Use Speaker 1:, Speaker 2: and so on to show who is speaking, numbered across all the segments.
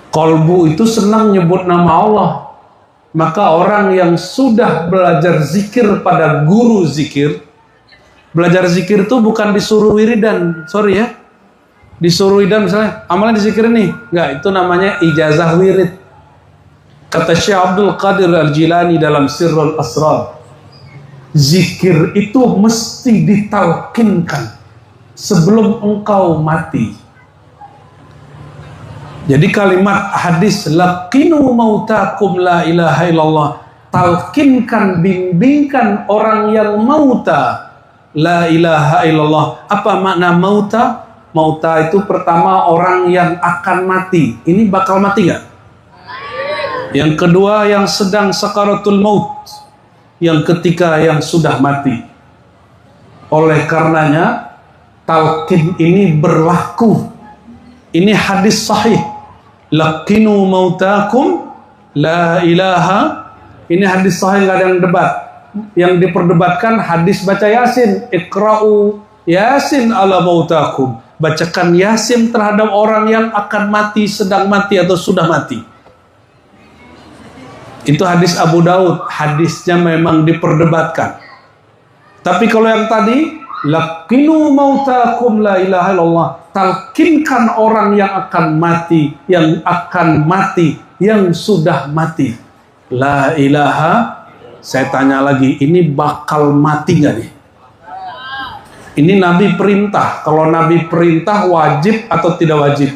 Speaker 1: Kolbu itu senang nyebut nama Allah. Maka orang yang sudah belajar zikir pada guru zikir, belajar zikir itu bukan disuruh wiridan, sorry ya, disuruh wiridan misalnya, amalnya di zikir nih, enggak, itu namanya ijazah wirid. Kata Syekh Abdul Qadir Al-Jilani dalam Sirrul Asrar, zikir itu mesti ditalkinkan sebelum engkau mati. Jadi kalimat hadis laqinu mautakum la ilaha illallah, talkinkan, bimbingkan orang yang mauta la ilaha illallah. Apa makna mauta? Mauta itu pertama orang yang akan mati. Ini bakal mati gak? Yang kedua yang sedang sakaratul maut. Yang ketiga yang sudah mati. Oleh karenanya talqin ini berlaku. Ini hadis sahih. Laqinu mautakum la ilaha. Ini hadis sahih, nggak ada yang debat. Yang diperdebatkan hadis baca Yasin. Iqra'u Yasin ala mautakum. Bacakan Yasin terhadap orang yang akan mati, sedang mati atau sudah mati. Itu hadis Abu Daud. Hadisnya memang diperdebatkan. Tapi kalau yang tadi laqinu mautakum la ilaha illallah, talkinkan orang yang akan mati, yang sudah mati la ilaha. Saya tanya lagi, ini bakal mati gak nih? Ini Nabi perintah. Kalau Nabi perintah wajib atau tidak wajib?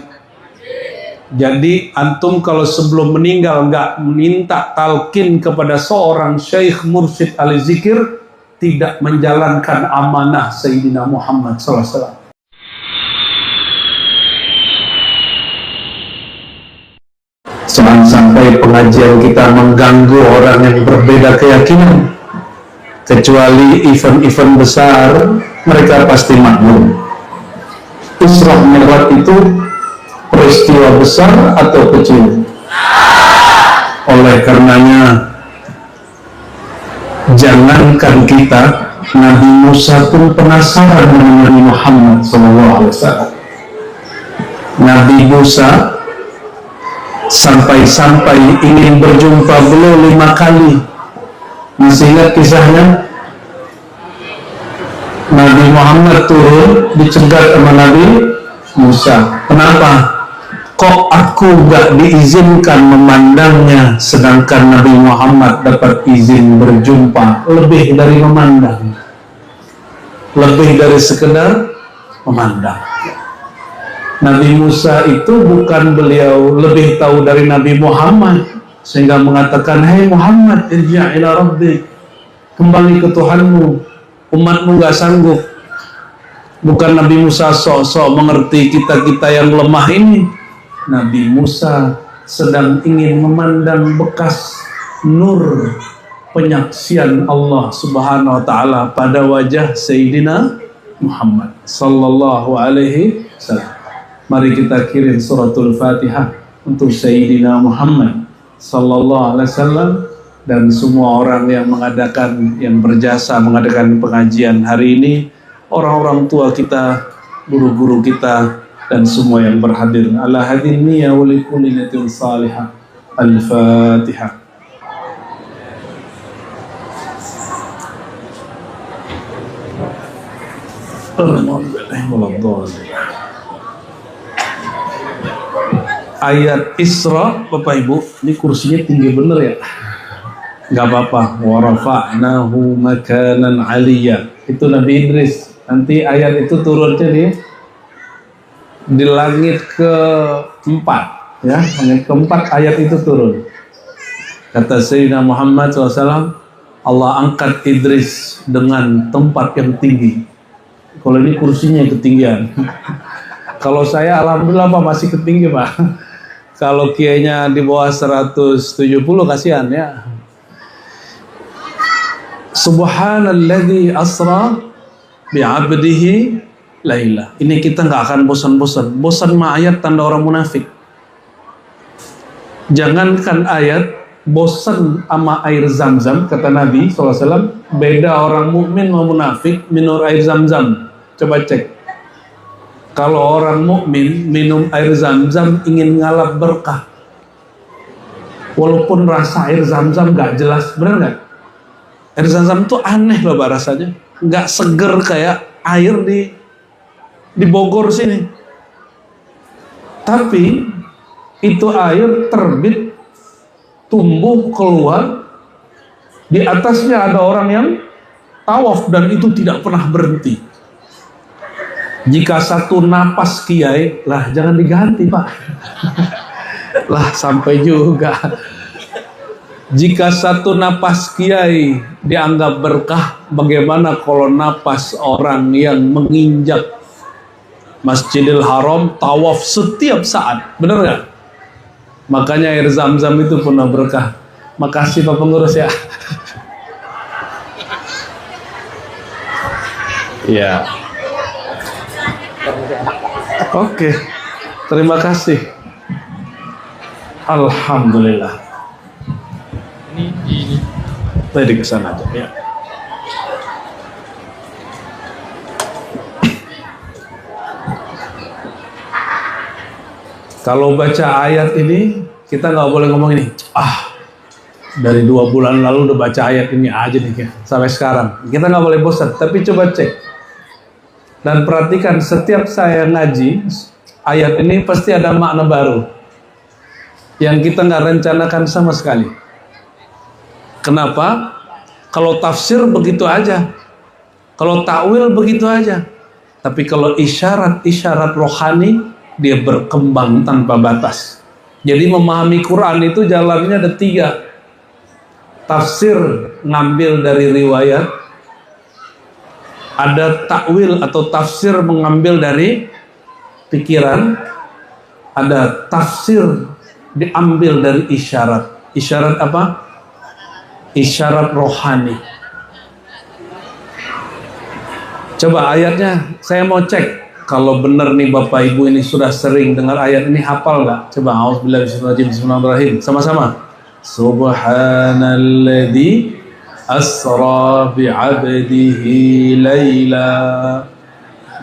Speaker 1: Jadi antum kalau sebelum meninggal nggak minta talqin kepada seorang syekh mursyid ahli zikir, tidak menjalankan amanah Sayyidina Muhammad SAW. Jangan sampai pengajian kita mengganggu orang yang berbeda keyakinan. Kecuali event-event besar, mereka pasti maklum. Isra Mi'raj itu peristiwa besar atau kecil? Oleh karenanya, jangankan kita, Nabi Musa pun penasaran dengan Nabi Muhammad SAW. Nabi Musa sampai-sampai ingin berjumpa beliau 5 kali. Masih ingat kisahnya? Nabi Muhammad turun dicegat sama Nabi Musa. Kenapa? Kok aku gak diizinkan memandangnya, sedangkan Nabi Muhammad dapat izin berjumpa? Lebih dari memandang, lebih dari sekedar memandang. Nabi Musa itu bukan beliau lebih tahu dari Nabi Muhammad sehingga mengatakan, "Hai Muhammad, irji' ila rabbik, kembali ke Tuhanmu, umatmu gak sanggup." Bukan Nabi Musa sok-sok mengerti kita-kita yang lemah ini. Nabi Musa sedang ingin memandang bekas nur penyaksian Allah Subhanahu wa taala pada wajah Sayyidina Muhammad sallallahu alaihi wasallam. Mari kita kirim suratul Fatihah untuk Sayyidina Muhammad sallallahu alaihi wasallam dan semua orang yang mengadakan, yang berjasa mengadakan pengajian hari ini, orang-orang tua kita, guru-guru kita, dan semua yang berhadir. Ala hadin niyya wa likulli niyatin salihah. Al-Fatihah. Ayat Isra, Bapak Ibu, ini kursinya tinggi bener ya? Gak apa-apa. Wa rafa'nahu makanan aliyya. Itu Nabi Idris. Nanti ayat itu turunnya di langit ke-4, ya, langit ke-4 ayat itu turun. Kata Sayyidina Muhammad SAW, Allah angkat Idris dengan tempat yang tinggi. Kalau ini kursinya ketinggian. Kalau saya alhamdulillah Pak masih ketinggi Pak. Kalau kiainya di bawah 170 kasihan ya. Subhanalladzi asra bi'abdihi laila. Ini kita nggak akan bosan-bosan. Bosan mah ayat tanda orang munafik. Jangankan ayat, bosan sama air zam-zam, kata Nabi SAW. Beda orang mukmin sama munafik minum air zam-zam. Coba cek. Kalau orang mukmin minum air zam-zam ingin ngalap berkah. Walaupun rasa air zam-zam nggak jelas, bener nggak? Air zam-zam itu aneh loh Pak rasanya, nggak seger kayak air di Bogor sini. Tapi itu air terbit, tumbuh, keluar, di atasnya ada orang yang tawaf dan itu tidak pernah berhenti. Jika satu napas kiai, lah jangan diganti Pak. Lah sampai juga. Jika satu napas kiai dianggap berkah, bagaimana kalau napas orang yang menginjak Masjidil Haram tawaf setiap saat, benar nggak? Makanya air zam-zam itu pernah berkah. Makasih Pak Pengurus ya. Ya. Oke. Terima kasih. Alhamdulillah. Ini. Tadi ke sana aja ya. Kalau baca ayat ini, kita nggak boleh ngomong ini. Dari 2 bulan lalu udah baca ayat ini aja nih sampai sekarang. Kita nggak boleh bosan. Tapi coba cek dan perhatikan setiap saya ngaji ayat ini pasti ada makna baru yang kita nggak rencanakan sama sekali. Kenapa? Kalau tafsir begitu aja, kalau takwil begitu aja. Tapi kalau isyarat rohani, dia berkembang tanpa batas. Jadi memahami Quran itu jalannya ada 3. Tafsir ngambil dari riwayat, ada takwil atau tafsir mengambil dari pikiran, ada tafsir diambil dari isyarat. Isyarat apa? Isyarat rohani. Coba ayatnya, saya mau cek kalau benar nih Bapak Ibu ini sudah sering dengar ayat ini, hafal nggak? Coba auzubillahi bismillahirrahmanirrahim. Sama-sama. Subhanalladzi asra bi'abdihi layla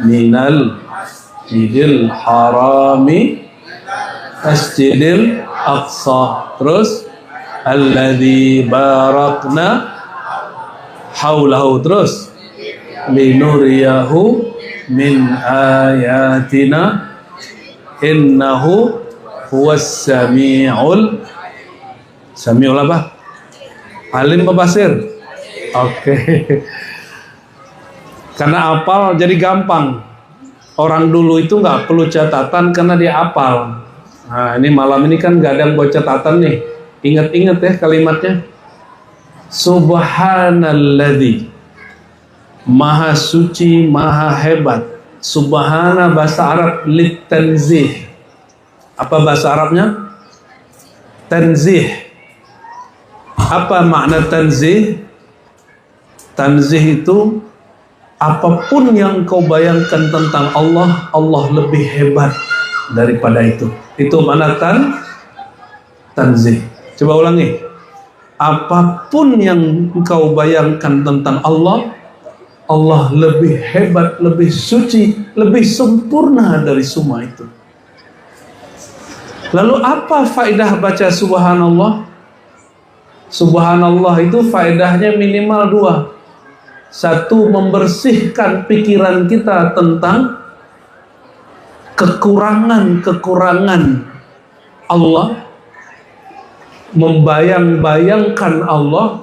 Speaker 1: minal masjidil harami masjidil aqsa. Terus alladzi barakna haulahu. Terus linuriyahu min ayatina innahu huwas sami'ul apa? Alim apa Basir? Oke. Karena apal jadi gampang. Orang dulu itu nggak perlu catatan karena dia apal. Nah ini malam ini kan nggak ada yang buat catatan nih. Ingat-ingat ya kalimatnya. Subhanalladzi, maha suci, maha hebat. Subhana bahasa Arab litanzih. Apa bahasa Arabnya? Tanzih. Apa makna tanzih? Tanzih itu apapun yang kau bayangkan tentang Allah, Allah lebih hebat daripada itu. Itu makna tanzih. Coba ulangi. Apapun yang kau bayangkan tentang Allah, Allah lebih hebat, lebih suci, lebih sempurna dari semua itu. Lalu apa faedah baca subhanallah? Subhanallah itu faedahnya minimal 2. 1, membersihkan pikiran kita tentang kekurangan-kekurangan Allah, membayang-bayangkan Allah.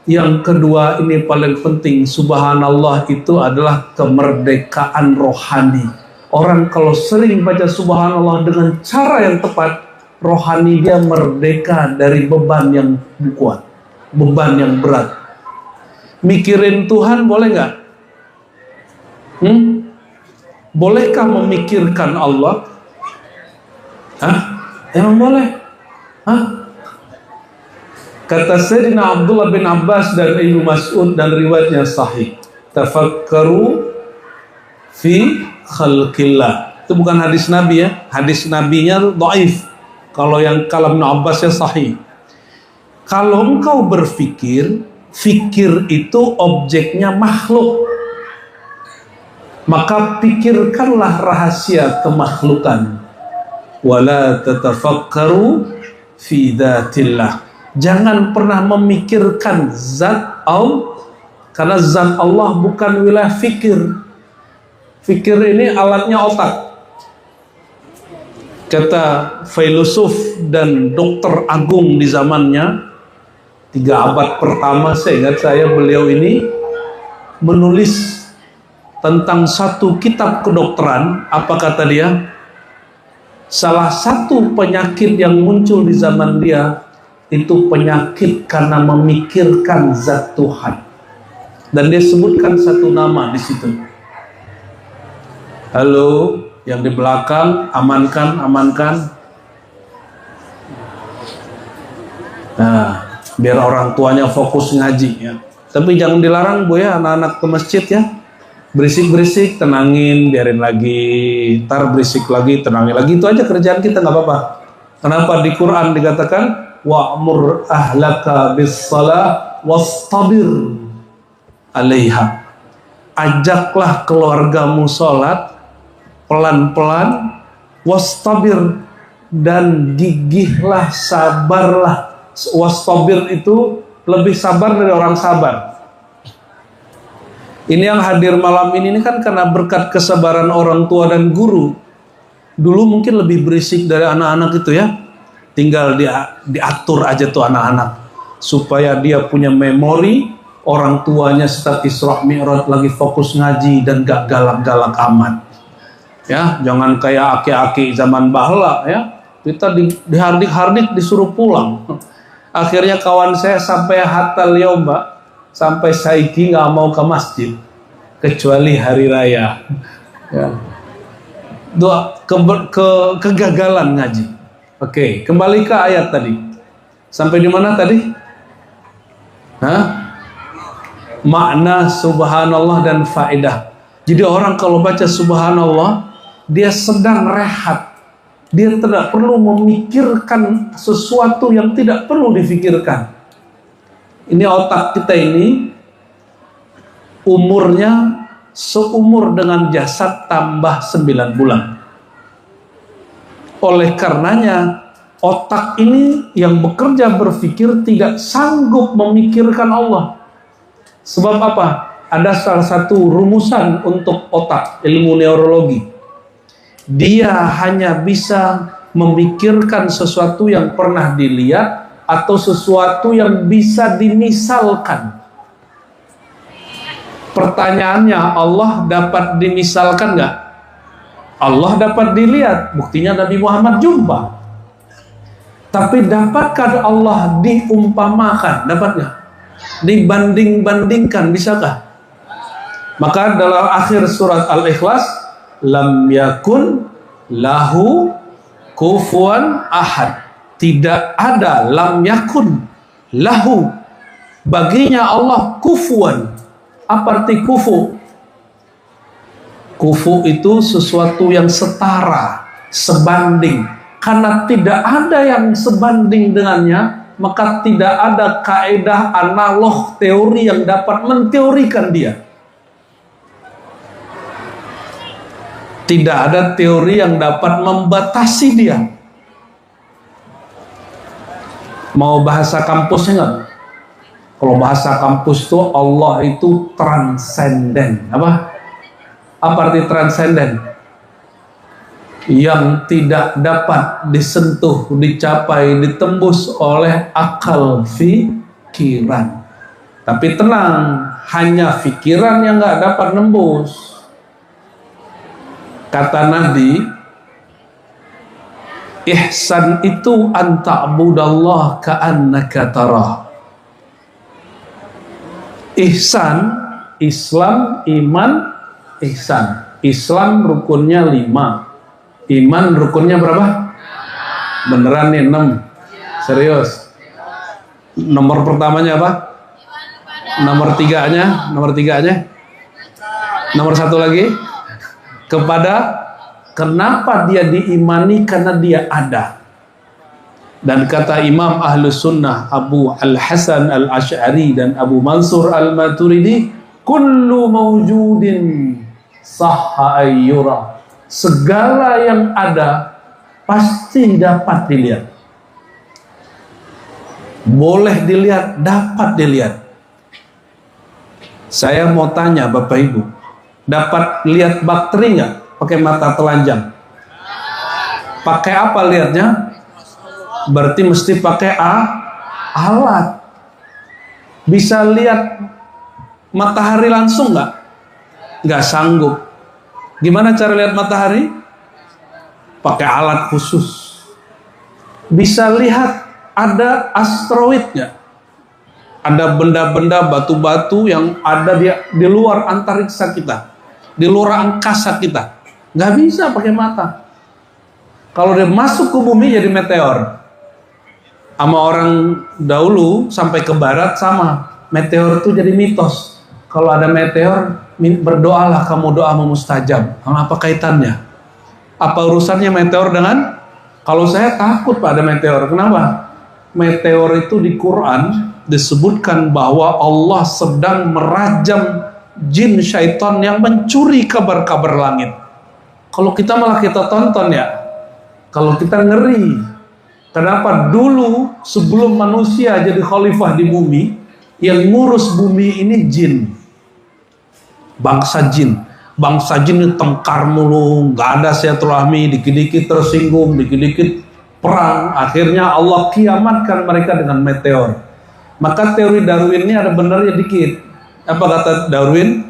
Speaker 1: Yang kedua, ini paling penting, subhanallah itu adalah kemerdekaan rohani. Orang kalau sering baca subhanallah dengan cara yang tepat, rohani dia merdeka dari beban yang kuat, beban yang berat. Mikirin Tuhan boleh nggak? Bolehkah memikirkan Allah? Emang boleh? Kata Sayyidina Abdullah bin Abbas dan Ibnu Mas'ud dan riwayatnya sahih. Tafakkaru fi khalqillah. Itu bukan hadis Nabi ya. Hadis Nabinya dhaif. Kalau yang kalam Ibnu Abbas ya sahih. Kalau engkau berpikir, fikir itu objeknya makhluk. Maka pikirkanlah rahasia kemakhlukan. Wala tatafakkaru fi dzatillah. Jangan pernah memikirkan zat Allah, karena zat Allah bukan wilayah fikir. Fikir ini alatnya otak. Kata filosof dan dokter agung di zamannya, 3 abad pertama, seingat saya beliau ini menulis tentang satu kitab kedokteran. Apa kata dia? Salah satu penyakit yang muncul di zaman dia itu penyakit karena memikirkan zat Tuhan. Dan dia sebutkan satu nama di situ. Halo, yang di belakang, amankan. Nah, biar orang tuanya fokus ngaji ya. Tapi jangan dilarang Bu ya, anak-anak ke masjid ya. Berisik-berisik, tenangin, biarin lagi. Ntar berisik lagi, tenangin lagi. Itu aja kerjaan kita, nggak apa-apa. Kenapa di Quran dikatakan wa'mur ahlaka bis-shalah wastabir 'alaiha. Ajaklah keluargamu sholat pelan-pelan, wastabir, dan gigihlah, sabarlah. Wastabir itu lebih sabar dari orang sabar. Ini yang hadir malam ini kan karena berkat kesabaran orang tua dan guru. Dulu mungkin lebih berisik dari anak-anak itu ya. Tinggal diatur aja tuh anak-anak supaya dia punya memori. Orang tuanya setiap Isra Mi'raj lagi fokus ngaji dan gak galak-galak amat. Ya, jangan kayak aki-aki zaman bahla ya. Kita dihardik-hardik disuruh pulang. Akhirnya kawan saya sampai hatal yaum, Mbak, sampai saiki nggak mau ke masjid kecuali hari raya. Ya. Kegagalan ngaji. Oke, kembali ke ayat tadi. Sampai di mana tadi? Makna subhanallah dan faedah. Jadi orang kalau baca subhanallah, dia sedang rehat. Dia tidak perlu memikirkan sesuatu yang tidak perlu difikirkan. Ini otak kita ini umurnya seumur dengan jasad tambah 9 bulan. Oleh karenanya otak ini yang bekerja berpikir tidak sanggup memikirkan Allah. Sebab apa? Ada salah satu rumusan untuk otak, ilmu neurologi. Dia hanya bisa memikirkan sesuatu yang pernah dilihat atau sesuatu yang bisa dimisalkan. Pertanyaannya, Allah dapat dimisalkan nggak? Allah dapat dilihat, buktinya Nabi Muhammad jumpa. Tapi dapatkah Allah diumpamakan? Dapat nggak? Dibanding-bandingkan, bisakah? Maka dalam akhir surat Al-Ikhlas, lam yakun lahu kufuwan ahad. Tidak ada lam yakun lahu baginya Allah kufuwan. Apa arti kufu? Kufu itu sesuatu yang setara, sebanding. Karena tidak ada yang sebanding dengannya, maka tidak ada kaedah analog teori yang dapat menteorikan dia. Tidak ada teori yang dapat membatasi dia. Mau bahasa kampusnya nggak? Kalau bahasa kampus itu Allah itu transenden. Apa arti transenden? Yang tidak dapat disentuh, dicapai, ditembus oleh akal pikiran. Tapi tenang, hanya pikiran yang nggak dapat nembus. Kata Nabi, ihsan itu anta'budallah ka'annaka tarah. Ihsan, Islam, iman, ihsan. Islam rukunnya 5. Iman rukunnya berapa? Beneran nih 6. Serius. Nomor pertamanya apa? Nomor 3-nya? Nomor 1 lagi? Kepada kenapa dia diimani? Karena dia ada. Dan kata Imam Ahlus Sunnah Abu Al-Hasan Al-Ash'ari dan Abu Mansur Al-Maturidi, kullu mawjudin sahha ayyura. Segala yang ada pasti dapat dilihat. Boleh dilihat, dapat dilihat. Saya mau tanya Bapak Ibu, dapat lihat bakteri nggak pakai mata telanjang? Pakai apa lihatnya? Berarti mesti pakai alat. Bisa lihat matahari langsung nggak? Nggak sanggup. Gimana cara lihat matahari? Pakai alat khusus. Bisa lihat ada asteroidnya, ada benda-benda batu-batu yang ada di luar antariksa kita, di luar angkasa kita. Nggak bisa pakai mata. Kalau dia masuk ke bumi jadi meteor. Sama orang dahulu sampai ke barat sama, meteor itu jadi mitos. Kalau ada meteor, berdoalah kamu, doa mustajab. Apa kaitannya? Apa urusannya meteor dengan? Kalau saya takut pada meteor. Kenapa? Meteor itu di Quran disebutkan bahwa Allah sedang merajam jin syaitan yang mencuri kabar-kabar langit. Kalau kita malah kita tonton ya, kalau kita ngeri. Kenapa? Dulu sebelum manusia jadi khalifah di bumi, yang ngurus bumi ini jin, bangsa jin. Bangsa jin ini tengkar mulu, nggak ada silaturahmi, dikit-dikit tersinggung, dikit-dikit perang. Akhirnya Allah kiamatkan mereka dengan meteor. Maka teori Darwin ini ada benarnya dikit. Apa kata Darwin?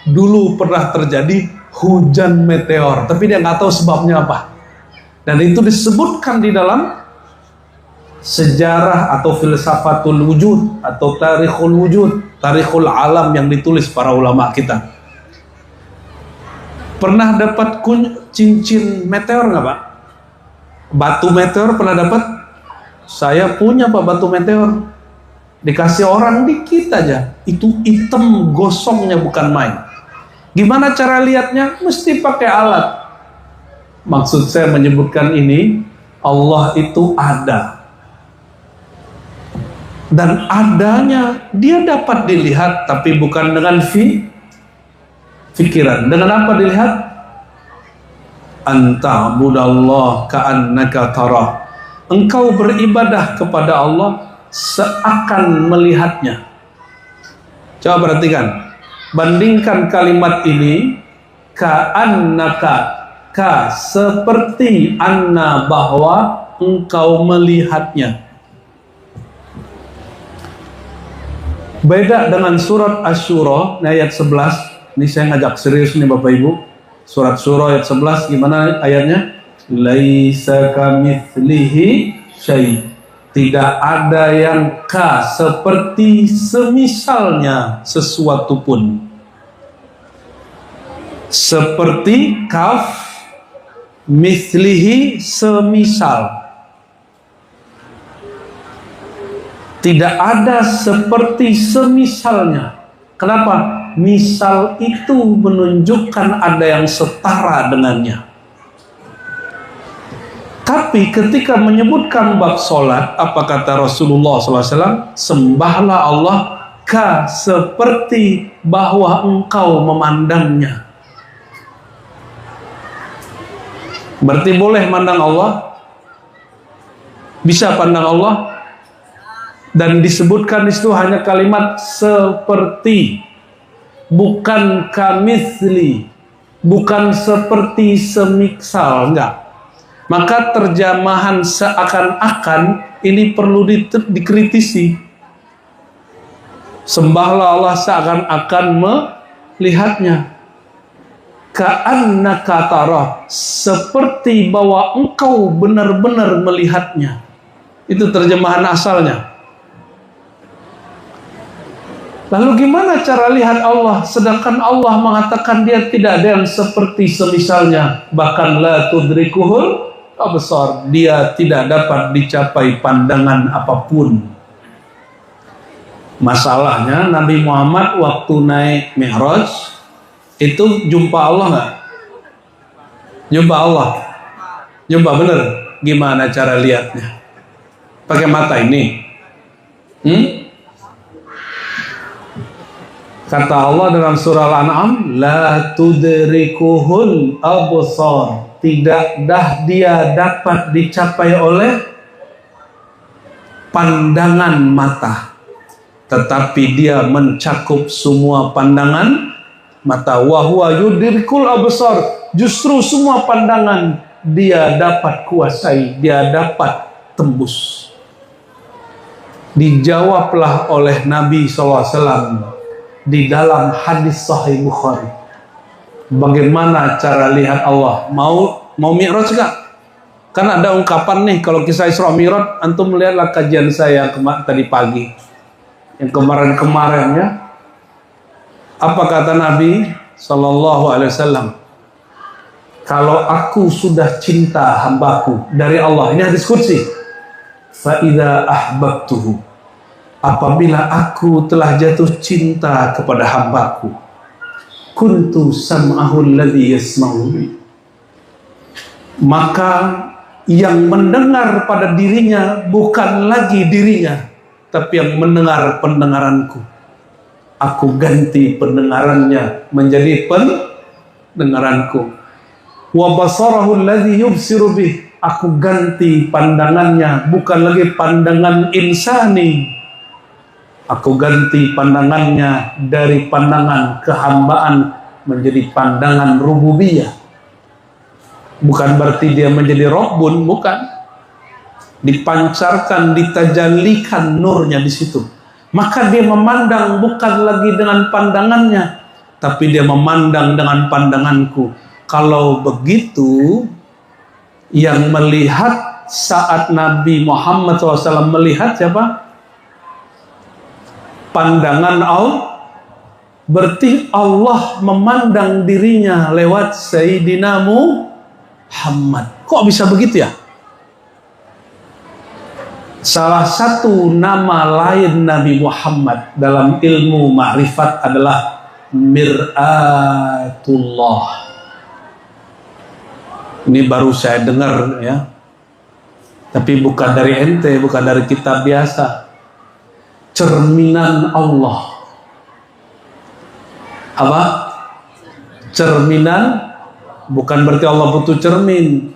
Speaker 1: Dulu pernah terjadi hujan meteor, tapi dia nggak tahu sebabnya apa. Dan itu disebutkan di dalam sejarah atau filsafatul wujud atau tarikhul wujud, tarikhul alam yang ditulis para ulama kita. Pernah dapat cincin meteor nggak Pak? Batu meteor pernah dapat? Saya punya Pak batu meteor. Dikasih orang dikit aja. Itu hitam gosongnya bukan main. Gimana cara lihatnya? Mesti pakai alat. Maksud saya menyebutkan ini, Allah itu ada. Dan adanya dia dapat dilihat, tapi bukan dengan pikiran. Dengan apa dilihat? Anta budallah ka'annaka tarah. Engkau beribadah kepada Allah seakan melihatnya. Coba perhatikan. Bandingkan kalimat ini, ka'annaka, ka seperti, anna bahwa engkau melihatnya. Beda dengan surat Asy-Syura ayat 11. Ini saya ngajak serius nih Bapak Ibu. Surat Syura ayat 11 gimana ayatnya? Laisa kamitslihi syai'. Tidak ada yang ka seperti semisalnya sesuatu pun. Seperti kaf, mitslihi semisal. Tidak ada seperti semisalnya. Kenapa? Misal itu menunjukkan ada yang setara dengannya. Tapi ketika menyebutkan bab solat, apa kata Rasulullah SAW? Sembahlah Allah ka seperti bahwa engkau memandangnya. Berarti boleh mandang Allah? Bisa pandang Allah? Dan disebutkan di situ hanya kalimat seperti, bukan kamitsli, bukan seperti semiksal, enggak. Maka terjemahan seakan-akan ini perlu dikritisi. Sembahlah Allah seakan-akan melihatnya. Ka'annaka tarah, seperti bahwa engkau benar-benar melihatnya. Itu terjemahan asalnya. Lalu gimana cara lihat Allah? Sedangkan Allah mengatakan dia tidak ada yang seperti semisalnya. Bahkan la tudrikuhul absar, dia tidak dapat dicapai pandangan apapun. Masalahnya Nabi Muhammad waktu naik Mi'raj itu jumpa Allah nggak? Jumpa Allah. Jumpa bener. Gimana cara lihatnya? Pakai mata ini. Kata Allah dalam surah Al-An'am, la tudrikuhul absar, tidak dah dia dapat dicapai oleh pandangan mata, tetapi dia mencakup semua pandangan mata. Wa huwa yudrikul absar, justru semua pandangan dia dapat kuasai, dia dapat tembus. Dijawablah oleh Nabi SAW di dalam hadis Sahih Bukhari. Bagaimana cara lihat Allah? Mau mi'raj gak? Kan ada ungkapan nih, kalau kisah Isra Mi'raj, antum melihatlah kajian saya tadi pagi, yang kemarin-kemarin ya. Apa kata Nabi Sallallahu Alaihi Wasallam? Kalau aku sudah cinta hambaku dari Allah, ini hadis qudsi. Fa idza ahbabtuhu, apabila aku telah jatuh cinta kepada hambaku, kuntu sam'ahu alladhi yasma'u bi, maka yang mendengar pada dirinya bukan lagi dirinya, tapi yang mendengar pendengaranku. Aku ganti pendengarannya menjadi pendengaranku. Wa basarahu alladhi yubsiru bih, aku ganti pandangannya, bukan lagi pandangan insani, aku ganti pandangannya dari pandangan kehambaan menjadi pandangan rububiyah. Bukan berarti dia menjadi Rabbun, bukan. Dipancarkan, ditajallikan nurnya di situ. Maka dia memandang bukan lagi dengan pandangannya, tapi dia memandang dengan pandanganku. Kalau begitu, yang melihat saat Nabi Muhammad SAW melihat siapa? Pandangan Allah. Berarti Allah memandang dirinya lewat Sayyidina Muhammad. Kok bisa begitu ya? Salah satu nama lain Nabi Muhammad dalam ilmu ma'rifat adalah Mir'atullah. Ini baru saya dengar ya. Tapi bukan dari ente, bukan dari kitab biasa. Cerminan Allah. Apa? Cerminan, bukan berarti Allah butuh cermin.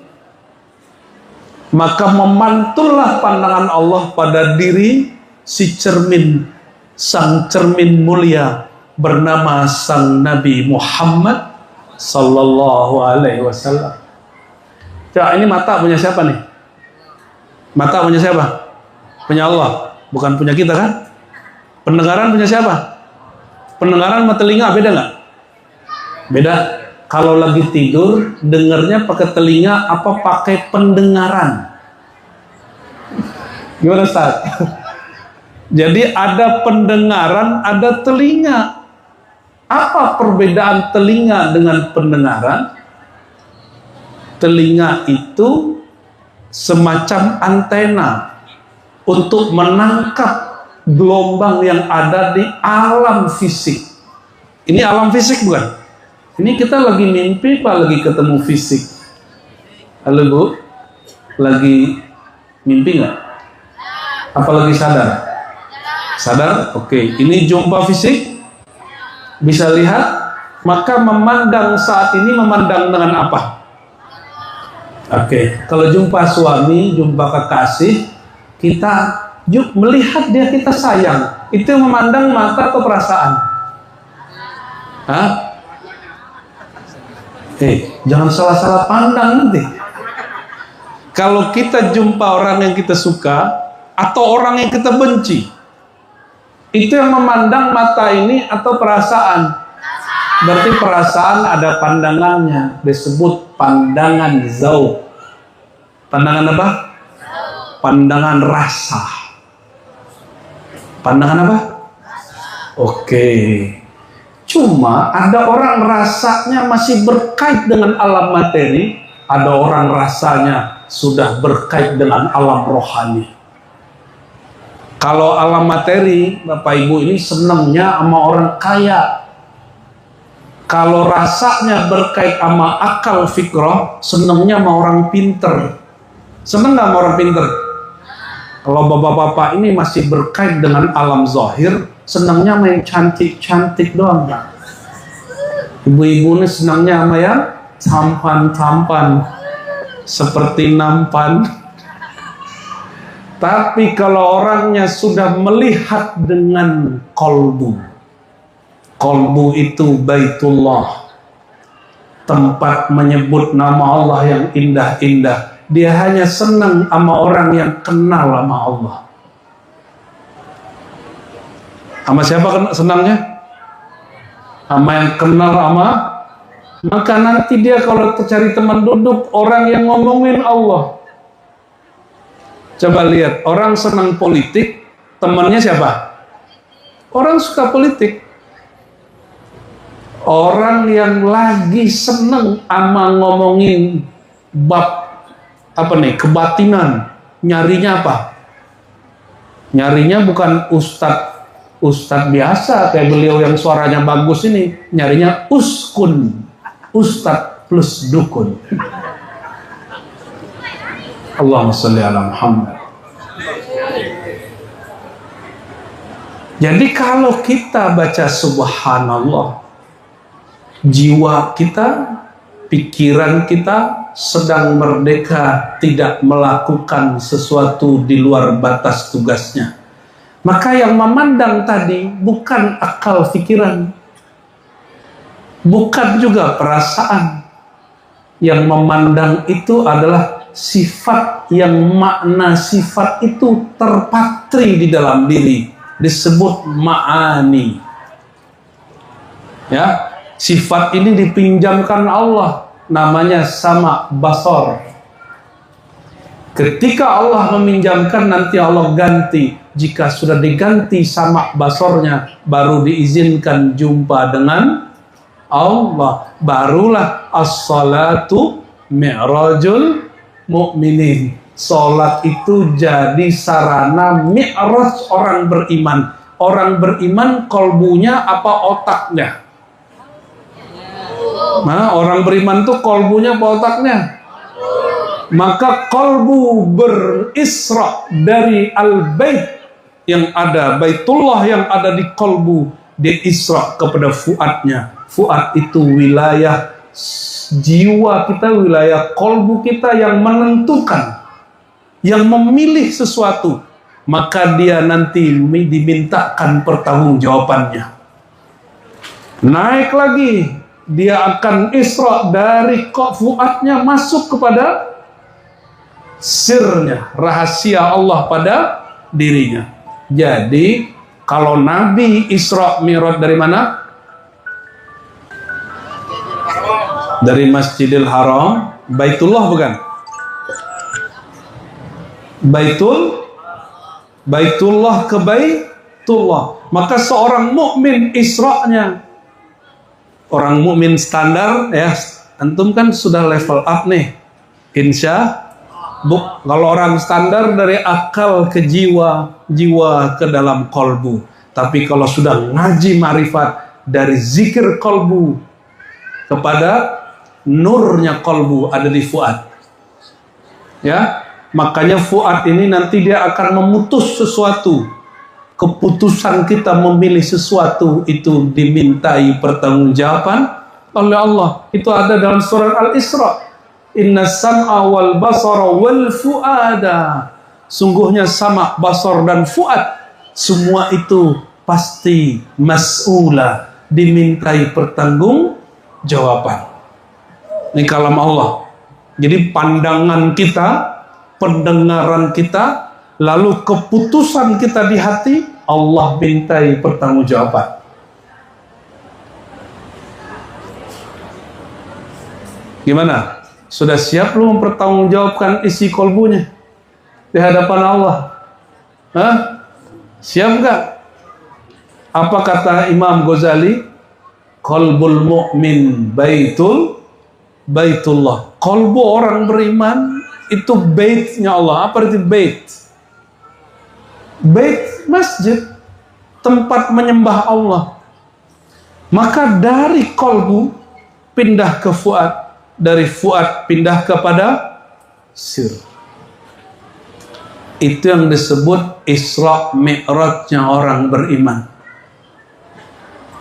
Speaker 1: Maka memantullah pandangan Allah pada diri si cermin, sang cermin mulia bernama sang Nabi Muhammad Sallallahu Alaihi Wasallam. Coba, ini mata punya siapa nih? Mata punya siapa? Punya Allah, bukan punya kita kan? Pendengaran punya siapa? Pendengaran sama telinga beda nggak? Beda. Kalau lagi tidur, dengarnya pakai telinga apa pakai pendengaran? Gimana Ustaz? Jadi ada pendengaran, ada telinga. Apa perbedaan telinga dengan pendengaran? Telinga itu semacam antena untuk menangkap gelombang yang ada di alam fisik. Ini alam fisik bukan? Ini kita lagi mimpi apa lagi ketemu fisik? Halo Bu, lagi mimpi nggak? Apa lagi sadar? Sadar? Oke. Ini jumpa fisik? Bisa lihat? Maka memandang saat ini memandang dengan apa? Oke. Kalau jumpa suami, jumpa kekasih, kita melihat dia, kita sayang. Itu yang memandang mata atau perasaan? Hah? Jangan salah-salah pandang nanti. Kalau kita jumpa orang yang kita suka atau orang yang kita benci, itu yang memandang mata ini atau perasaan? Berarti perasaan ada pandangannya, disebut pandangan zauq. Pandangan apa? Pandangan rasa. Pandangan apa? Oke. Cuma ada orang rasanya masih berkait dengan alam materi, ada orang rasanya sudah berkait dengan alam rohani. Kalau alam materi, Bapak Ibu ini senangnya sama orang kaya. Kalau rasanya berkait sama akal fikrah, senangnya sama orang pinter. Senang nggak sama orang pinter? Kalau bapak-bapak ini masih berkait dengan alam zahir, senangnya main cantik-cantik doang, Pak. Ibu-ibu ini senangnya sama yang tampan-tampan, seperti nampan. Tapi kalau orangnya sudah melihat dengan kolbu, kolbu itu Baitullah, tempat menyebut nama Allah yang indah-indah. Dia hanya senang sama orang yang kenal sama Allah. Sama siapa senangnya? Sama yang kenal sama. Maka nanti dia kalau cari teman duduk, orang yang ngomongin Allah. Coba lihat, orang senang politik, temannya siapa? Orang suka politik. Orang yang lagi seneng sama ngomongin bab apa nih, kebatinan, nyarinya apa? Nyarinya bukan ustadz biasa kayak beliau yang suaranya bagus ini, nyarinya uskun, ustadz plus dukun. Allahumma sholli ala Muhammad. Jadi kalau kita baca subhanallah, jiwa kita, pikiran kita sedang merdeka, tidak melakukan sesuatu di luar batas tugasnya. Maka yang memandang tadi bukan akal pikiran, bukan juga perasaan. Yang memandang itu adalah sifat yang makna sifat itu terpatri di dalam diri, disebut ma'ani. Ya, sifat ini dipinjamkan Allah, namanya sama basar. Ketika Allah meminjamkan, nanti Allah ganti. Jika sudah diganti sama basornya, baru diizinkan jumpa dengan Allah. Barulah as-salatu mi'rajul mu'minin. Salat itu jadi sarana mi'raj orang beriman. Orang beriman kolbunya apa otaknya? Nah, orang beriman tuh kolbunya apa otaknya? Maka kolbu berisra dari al-bait yang ada, Baitullah yang ada di kolbu, diisra kepada fuadnya. Fuad itu wilayah jiwa kita, wilayah kolbu kita yang menentukan, yang memilih sesuatu. Maka dia nanti dimintakan pertanggungjawabannya. Naik lagi, dia akan isra dari fuadnya masuk kepada sirnya, rahasia Allah pada dirinya. Jadi kalau Nabi Isra Mi'raj dari mana? Dari Masjidil Haram, Baitullah bukan? Baitullah ke Baitullah. Maka seorang mukmin Isra'nya, orang mukmin standar ya, antum kan sudah level up nih. Kalau orang standar dari akal ke jiwa, jiwa ke dalam kolbu. Tapi kalau sudah ngaji marifat, dari zikir kolbu kepada nurnya kolbu ada di fuad. Ya, makanya fuad ini nanti dia akan memutus sesuatu. Keputusan kita memilih sesuatu itu dimintai pertanggungjawaban oleh Allah. Itu ada dalam surah Al-Isra. Inna sam'a wal basara wal fu'ada. Sungguhnya sama, basar dan fuad, semua itu pasti mas'ula, dimintai pertanggungjawaban. Ini kalam Allah. Jadi pandangan kita, pendengaran kita, lalu keputusan kita di hati, Allah mintai pertanggungjawaban. Gimana? Sudah siap lu mempertanggungjawabkan isi kolbunya di hadapan Allah? Hah? Siap gak? Apa kata Imam Ghazali? Qalbul mu'min Baitullah. Kolbu orang beriman itu baitnya Allah. Apa itu bait? Bait masjid, tempat menyembah Allah. Maka dari kolbu pindah ke fuad, dari fuad pindah kepada sir. Itu yang disebut Isra Mi'rajnya orang beriman.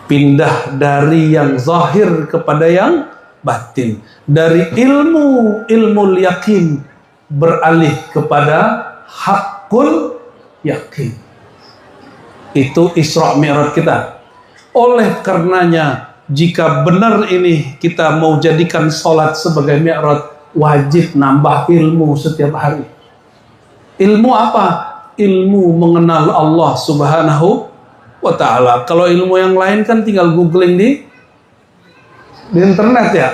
Speaker 1: Pindah dari yang zahir kepada yang batin. Dari ilmu yakin beralih kepada hakul kun yakin. Itu Isra Mi'raj kita. Oleh karenanya, jika benar ini kita mau jadikan sholat sebagai mi'raj, wajib nambah ilmu setiap hari. Ilmu apa? Ilmu mengenal Allah Subhanahu wa ta'ala. Kalau ilmu yang lain kan tinggal googling di internet ya,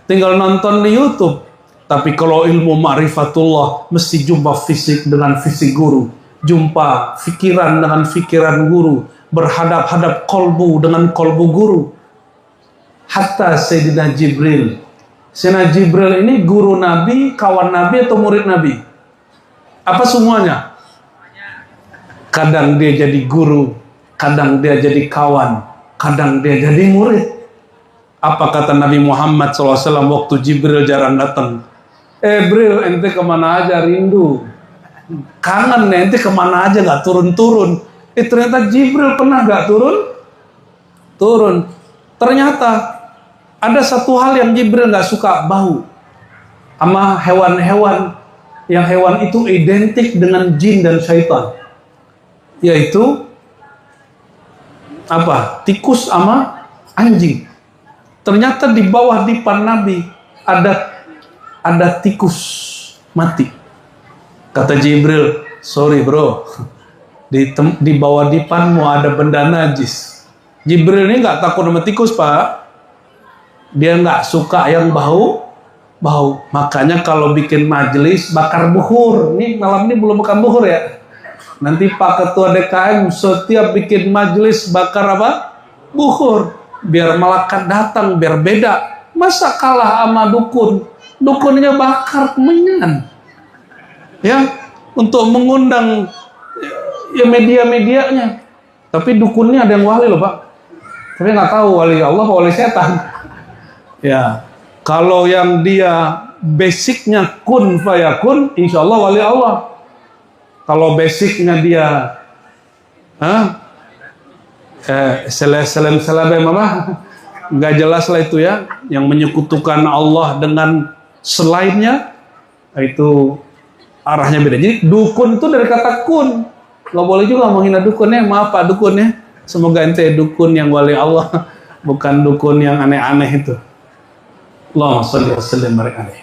Speaker 1: tinggal nonton di YouTube. Tapi kalau ilmu ma'rifatullah, mesti jumpa fisik dengan fisik guru, jumpa fikiran dengan fikiran guru, berhadap-hadap kolbu dengan kolbu guru. Hatta Sayyidina Jibril. Sayyidina Jibril ini guru Nabi, kawan Nabi atau murid Nabi? Apa semuanya? Kadang dia jadi guru, kadang dia jadi kawan, kadang dia jadi murid. Apa kata Nabi Muhammad SAW waktu Jibril jarang datang? Bril, ente kemana aja, rindu, kangen, ente kemana aja gak turun-turun. Ternyata Jibril pernah gak turun. Ternyata ada satu hal yang Jibril gak suka, bau sama hewan-hewan, yang hewan itu identik dengan jin dan syaitan, yaitu apa? Tikus sama anjing. Ternyata di bawah dipan Nabi ada tikus mati. Kata Jibril, sorry bro, di bawah dipanmu ada benda najis. Jibril ini nggak takut sama tikus, Pak. Dia nggak suka yang bau. Makanya kalau bikin majelis bakar buhur. Nih malam ini belum makan buhur ya. Nanti Pak Ketua DKM setiap bikin majelis bakar apa? Buhur. Biar malaikat datang, biar beda. Masa kalah sama dukun? Dukunnya bakar kemenyan. Ya, untuk mengundang ya media-medianya. Tapi dukunnya ada yang wali loh, Pak. Tapi nggak tahu wali Allah atau wali setan. Ya, kalau yang dia basicnya kun fayakun, insya Allah wali Allah. Kalau basicnya dia seleb apa? Nggak jelas lah itu ya, yang menyekutukan Allah dengan selainnya, itu arahnya beda. Jadi dukun itu dari kata kun. Nggak boleh juga menghina dukunnya. Maaf Pak dukunnya, semoga ente dukun yang wali Allah, bukan dukun yang aneh-aneh itu. Allahumma sholli wa sallim alaihi.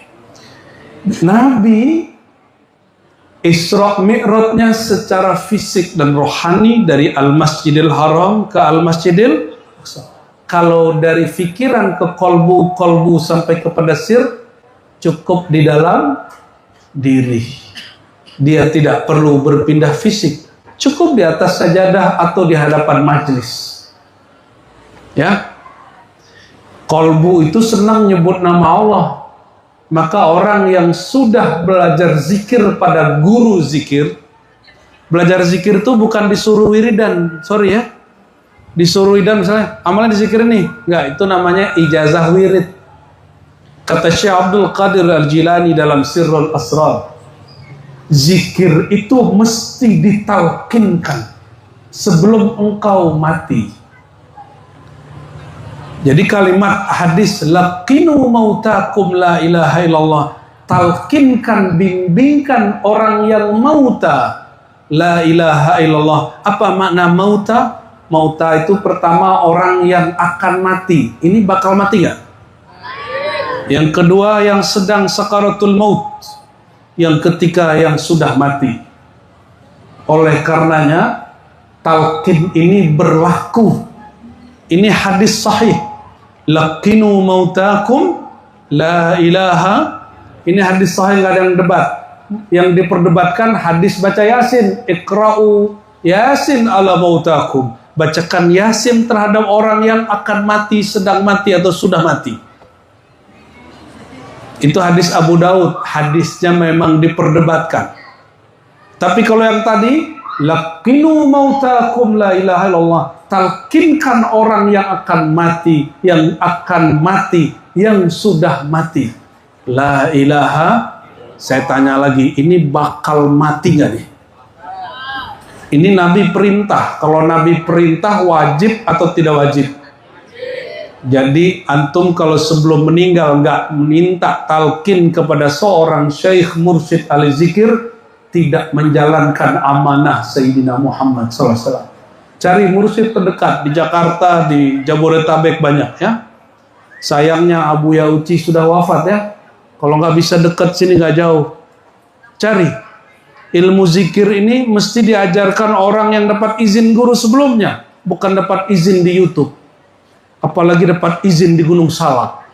Speaker 1: Nabi Isra Mi'rajnya secara fisik dan rohani dari Al-Masjidil Haram ke Al-Masjidil Aqsa. Kalau dari fikiran ke kolbu sampai kepada sir, cukup di dalam diri. Dia tidak perlu berpindah fisik, cukup di atas sajadah atau di hadapan majelis. Ya, kolbu itu senang nyebut nama Allah. Maka orang yang sudah belajar zikir pada guru zikir, belajar zikir itu bukan disuruh wiridan, sorry ya, disuruh wiridan misalnya, amalan dizikir nih, enggak, itu namanya ijazah wirid. Kata Syekh Abdul Qadir Al-Jilani dalam Sirrul Asrar, zikir itu mesti ditalkinkan sebelum engkau mati. Jadi kalimat hadis laqinu mautakum la ilaha illallah, talkinkan, bimbingkan orang yang mauta la ilaha illallah. Apa makna mauta? Mauta itu pertama orang yang akan mati. Ini bakal mati nggak? Yang kedua yang sedang sakaratul maut. Yang ketiga yang sudah mati. Oleh karenanya talqin ini berlaku. Ini hadis sahih. Laqinu mautakum la ilaha. Ini hadis sahih, nggak ada yang debat. Yang diperdebatkan hadis baca Yasin. Iqra'u Yasin ala mautakum. Bacakan Yasin terhadap orang yang akan mati, sedang mati atau sudah mati. Itu hadis Abu Daud. Hadisnya memang diperdebatkan. Tapi kalau yang tadi laqinu mautakum la ilaha illallah, talkinkan orang yang akan mati, yang sudah mati. La ilaha. Saya tanya lagi, ini bakal mati nggak nih? Ini Nabi perintah. Kalau Nabi perintah wajib atau tidak wajib? Jadi antum kalau sebelum meninggal nggak minta talkin kepada seorang syekh mursyid ahli zikir, tidak menjalankan amanah Sayyidina Muhammad SAW. Cari mursyid terdekat di Jakarta, di Jabodetabek banyak ya. Sayangnya Abu Yauci sudah wafat ya. Kalau nggak bisa dekat sini nggak jauh. Cari ilmu zikir ini mesti diajarkan orang yang dapat izin guru sebelumnya, bukan dapat izin di YouTube. Apalagi dapat izin di Gunung Salak,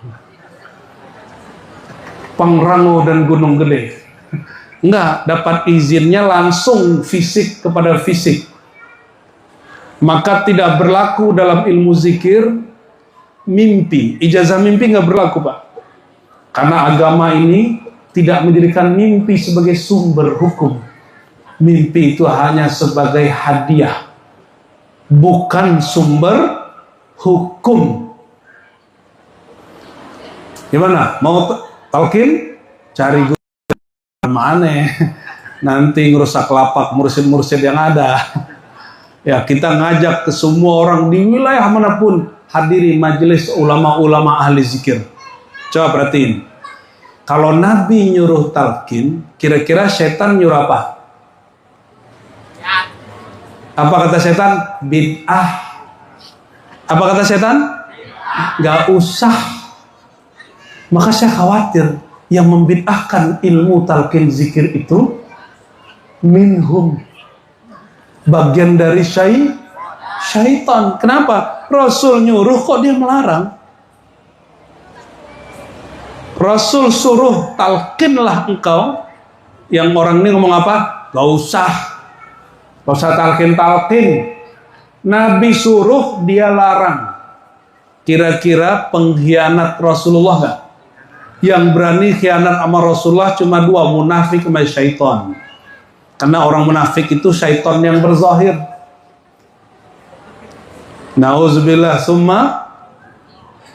Speaker 1: Pangrango dan Gunung Gede. Enggak, dapat izinnya langsung fisik kepada fisik. Maka tidak berlaku dalam ilmu zikir mimpi. Ijazah mimpi nggak berlaku, Pak. Karena agama ini tidak menjadikan mimpi sebagai sumber hukum. Mimpi itu hanya sebagai hadiah, bukan sumber hukum. Gimana? Mau talqin? Cari guru mana? Nanti ngerusak lapak mursyid-mursyid yang ada. Ya, kita ngajak ke semua orang di wilayah manapun hadiri majelis ulama-ulama ahli zikir. Coba perhatiin. Kalau Nabi nyuruh talqin, kira-kira setan nyuruh apa? Apa kata setan? Bid'ah. Apa kata setan? Gak usah. Maka saya khawatir yang membid'ahkan ilmu talqin zikir itu minhum, bagian dari syaitan. Kenapa? Rasul nyuruh kok dia melarang? Rasul suruh talqinlah engkau. Yang orang ini ngomong apa? Gak usah talqin. Nabi suruh, dia larang. Kira-kira pengkhianat Rasulullah gak? Yang berani khianat sama Rasulullah cuma dua, munafik sama syaitan. Karena orang munafik itu syaitan yang berzahir. Nauzubillah. Summa,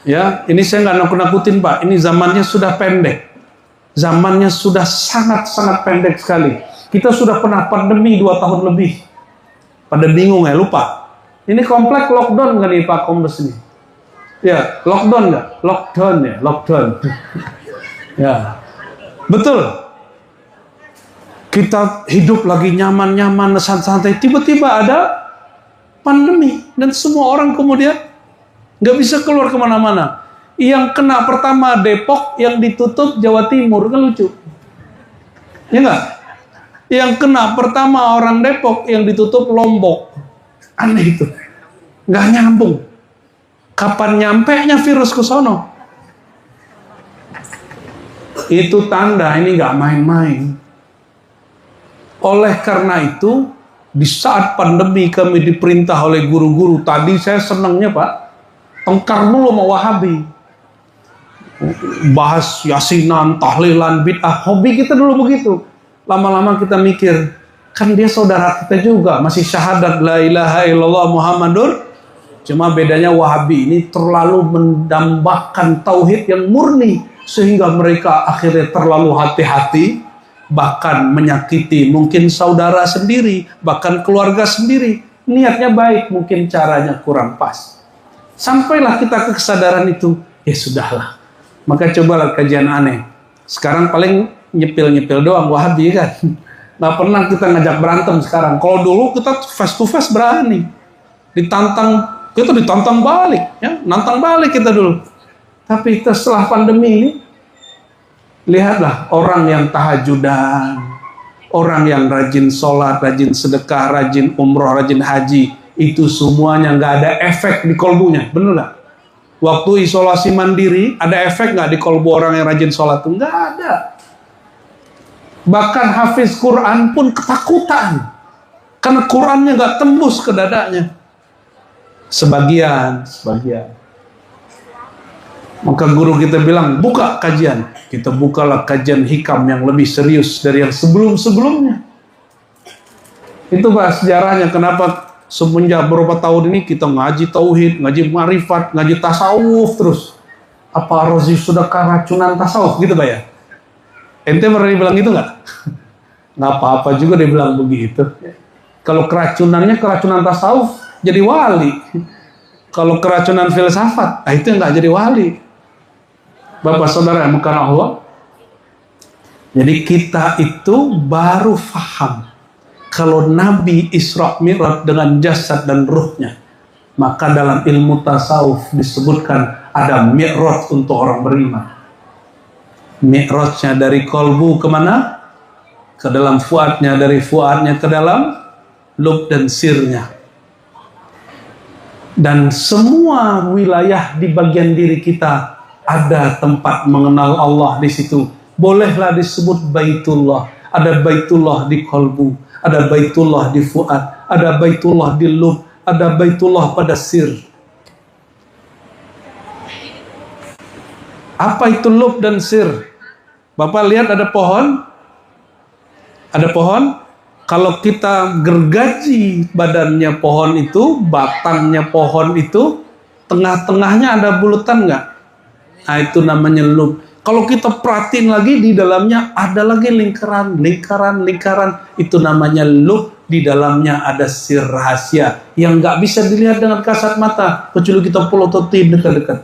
Speaker 1: ya, ini saya nggak nakut-nakutin, Pak. Ini zamannya sudah pendek. Zamannya sudah sangat-sangat pendek sekali. Kita sudah pernah pandemi 2 tahun lebih. Pada bingung ya, lupa. Ini komplek lockdown nggak nih Pak Kombes ini? Ya, lockdown nggak? Lockdown. Ya, betul. Kita hidup lagi nyaman-nyaman, santai. Tiba-tiba ada pandemi dan semua orang kemudian nggak bisa keluar kemana-mana. Yang kena pertama Depok, yang ditutup Jawa Timur, kan lucu? Ya nggak? Yang kena pertama orang Depok, yang ditutup Lombok. Aneh itu, nggak nyambung. Kapan nyampenya virus ke sono? Itu tanda ini nggak main-main. Oleh karena itu, di saat pandemi kami diperintah oleh guru-guru. Tadi saya senangnya Pak, tengkar dulu sama Wahabi. Bahas yasinan, tahlilan, bid'ah. Hobi kita dulu begitu. Lama-lama kita mikir, kan dia saudara kita juga. Masih syahadat la ilaha illallah Muhammadur. Cuma bedanya Wahabi ini terlalu mendambakan tauhid yang murni. Sehingga mereka akhirnya terlalu hati-hati. Bahkan menyakiti mungkin saudara sendiri, bahkan keluarga sendiri. Niatnya baik, mungkin caranya kurang pas. Sampailah kita ke kesadaran itu, ya sudahlah. Maka cobalah kajian aneh. Sekarang paling nyepil-nyepil doang Wahabi kan. Nggak pernah kita ngajak berantem sekarang. Kalau dulu kita face to face berani. Kita ditantang balik, ya, nantang balik kita dulu. Tapi setelah pandemi ini, lihatlah orang yang tahajudan, orang yang rajin sholat, rajin sedekah, rajin umroh, rajin haji, itu semuanya nggak ada efek di kolbunya, bener nggak? Waktu isolasi mandiri, ada efek nggak di kolbu orang yang rajin sholat? Nggak ada. Bahkan hafiz Quran pun ketakutan, karena Qurannya nggak tembus ke dadanya. Sebagian. Maka guru kita bilang, buka kajian. Kita bukalah kajian hikam yang lebih serius dari yang sebelum-sebelumnya. Itu Pak sejarahnya, kenapa semenjak beberapa tahun ini kita ngaji tauhid, ngaji marifat, ngaji tasawuf terus. Apa Rozi sudah keracunan tasawuf gitu Pak ya? Ente pernah dibilang gitu nggak? Nggak apa-apa juga dia bilang begitu. Kalau keracunan tasawuf, jadi wali. Kalau keracunan filsafat, itu nggak jadi wali. Bapak saudara yang karena Allah, Jadi kita itu baru faham kalau Nabi Isra Mi'raj dengan jasad dan ruhnya. Maka dalam ilmu tasawuf disebutkan ada Mi'raj untuk orang beriman. Mi'rajnya dari kolbu kemana? Ke dalam fuadnya, dari fuadnya ke dalam lub dan sirnya. Dan semua wilayah di bagian diri kita ada tempat mengenal Allah di situ. Bolehlah disebut Baitullah. Ada Baitullah di kolbu, ada Baitullah di fuad, ada Baitullah di lub, ada Baitullah pada sir. Apa itu lub dan sir? Bapak lihat ada pohon? Ada pohon? Kalau kita gergaji badannya pohon itu, batangnya pohon itu, tengah-tengahnya ada bulutan nggak? Nah, itu namanya lub. Kalau kita perhatiin lagi di dalamnya ada lagi lingkaran. Itu namanya lub. Di dalamnya ada sir rahasia yang nggak bisa dilihat dengan kasat mata kecuali kita pelototi dekat-dekat.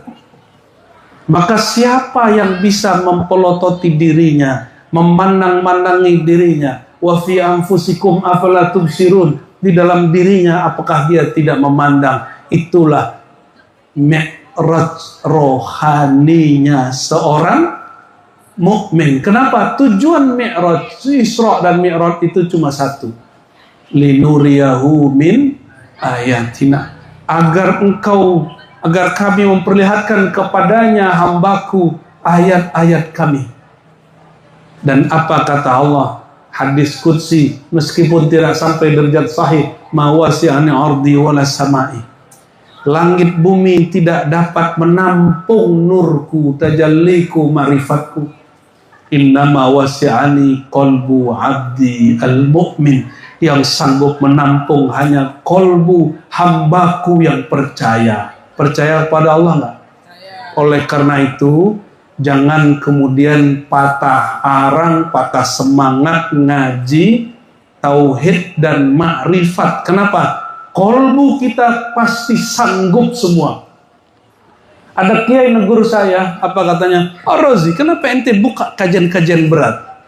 Speaker 1: Maka siapa yang bisa mempelototi dirinya, memandang-mandangi dirinya, wa fi anfusikum afala tubsirun, di dalam dirinya apakah dia tidak memandang? Itulah mi'raj rohaninya seorang mukmin. Kenapa? Tujuan mi'raj Isra dan Mi'raj itu cuma satu, linuriyahu min ayatina, agar kami memperlihatkan kepadanya hambaku ayat-ayat kami. Dan apa kata Allah? Hadis qudsi, meskipun tidak sampai derajat sahih, ma wasi'ani ardi wala samai, langit bumi tidak dapat menampung nurku, tajalliku, marifatku. Innama wasi'ani qalbu abdi al-mu'min, yang sanggup menampung hanya kolbu hambaku yang percaya. Percaya kepada Allah nggak? Oleh karena itu, jangan kemudian patah arang, patah semangat ngaji tauhid dan makrifat. Kenapa? Kolbu kita pasti sanggup semua. Ada kiai negur saya, apa katanya? Oh Rozi, kenapa ente buka kajian-kajian berat?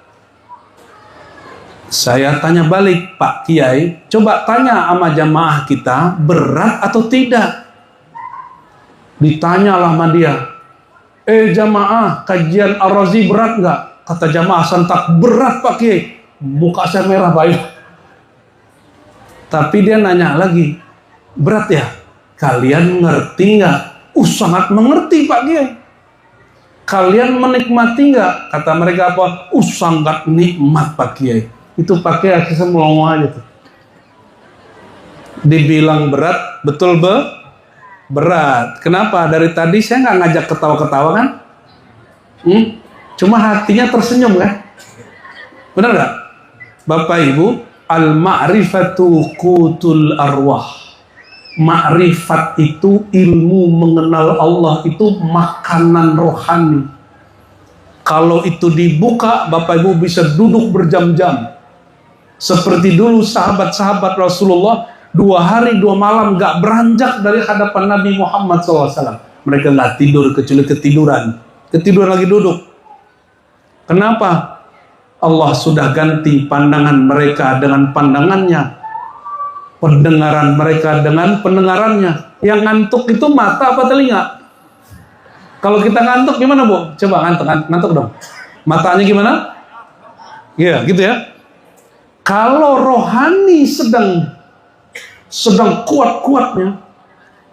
Speaker 1: Saya tanya balik, Pak Kiai, coba tanya sama jamaah kita, berat atau tidak? Ditanyalah sama dia, jamaah, kajian Ar-Razi berat nggak? Kata jamaah sentak, berat Pak Kiai. Muka saya merah Pak. Tapi dia nanya lagi, berat ya? Kalian ngerti nggak? Sangat mengerti Pak Kiai. Kalian menikmati nggak? Kata mereka apa? Sangat nikmat Pak Kiai. Itu Pak Kiai akhirnya melongo aja tuh. Dibilang berat, betul berat. Kenapa? Dari tadi saya nggak ngajak ketawa-ketawa kan? Cuma hatinya tersenyum kan? Benar nggak? Bapak Ibu, al-ma'rifatu qutul arwah. Ma'rifat itu ilmu mengenal Allah, itu makanan rohani. Kalau itu dibuka, Bapak Ibu bisa duduk berjam-jam. Seperti dulu sahabat-sahabat Rasulullah 2 hari 2 malam gak beranjak dari hadapan Nabi Muhammad SAW. Mereka gak tidur kecuali ketiduran lagi duduk. Kenapa? Allah sudah ganti pandangan mereka dengan pandangannya, pendengaran mereka dengan pendengarannya. Yang ngantuk itu mata apa telinga? Kalau kita ngantuk gimana Bu? Coba ngantuk dong. Matanya gimana? Iya gitu ya. Kalau rohani sedang kuat-kuatnya,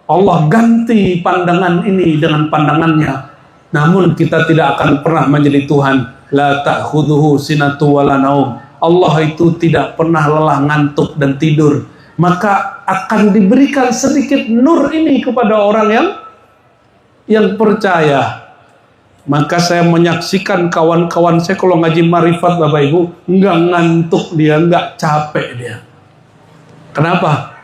Speaker 1: Allah ganti pandangan ini dengan pandangannya. Namun kita tidak akan pernah menjadi Tuhan. La ta'khudhuhu sinatu wala naum. Allah itu tidak pernah lelah, ngantuk dan tidur. Maka akan diberikan sedikit nur ini kepada orang yang percaya. Maka saya menyaksikan kawan-kawan saya kalau ngaji marifat Bapak Ibu, nggak ngantuk dia, nggak capek dia. Kenapa?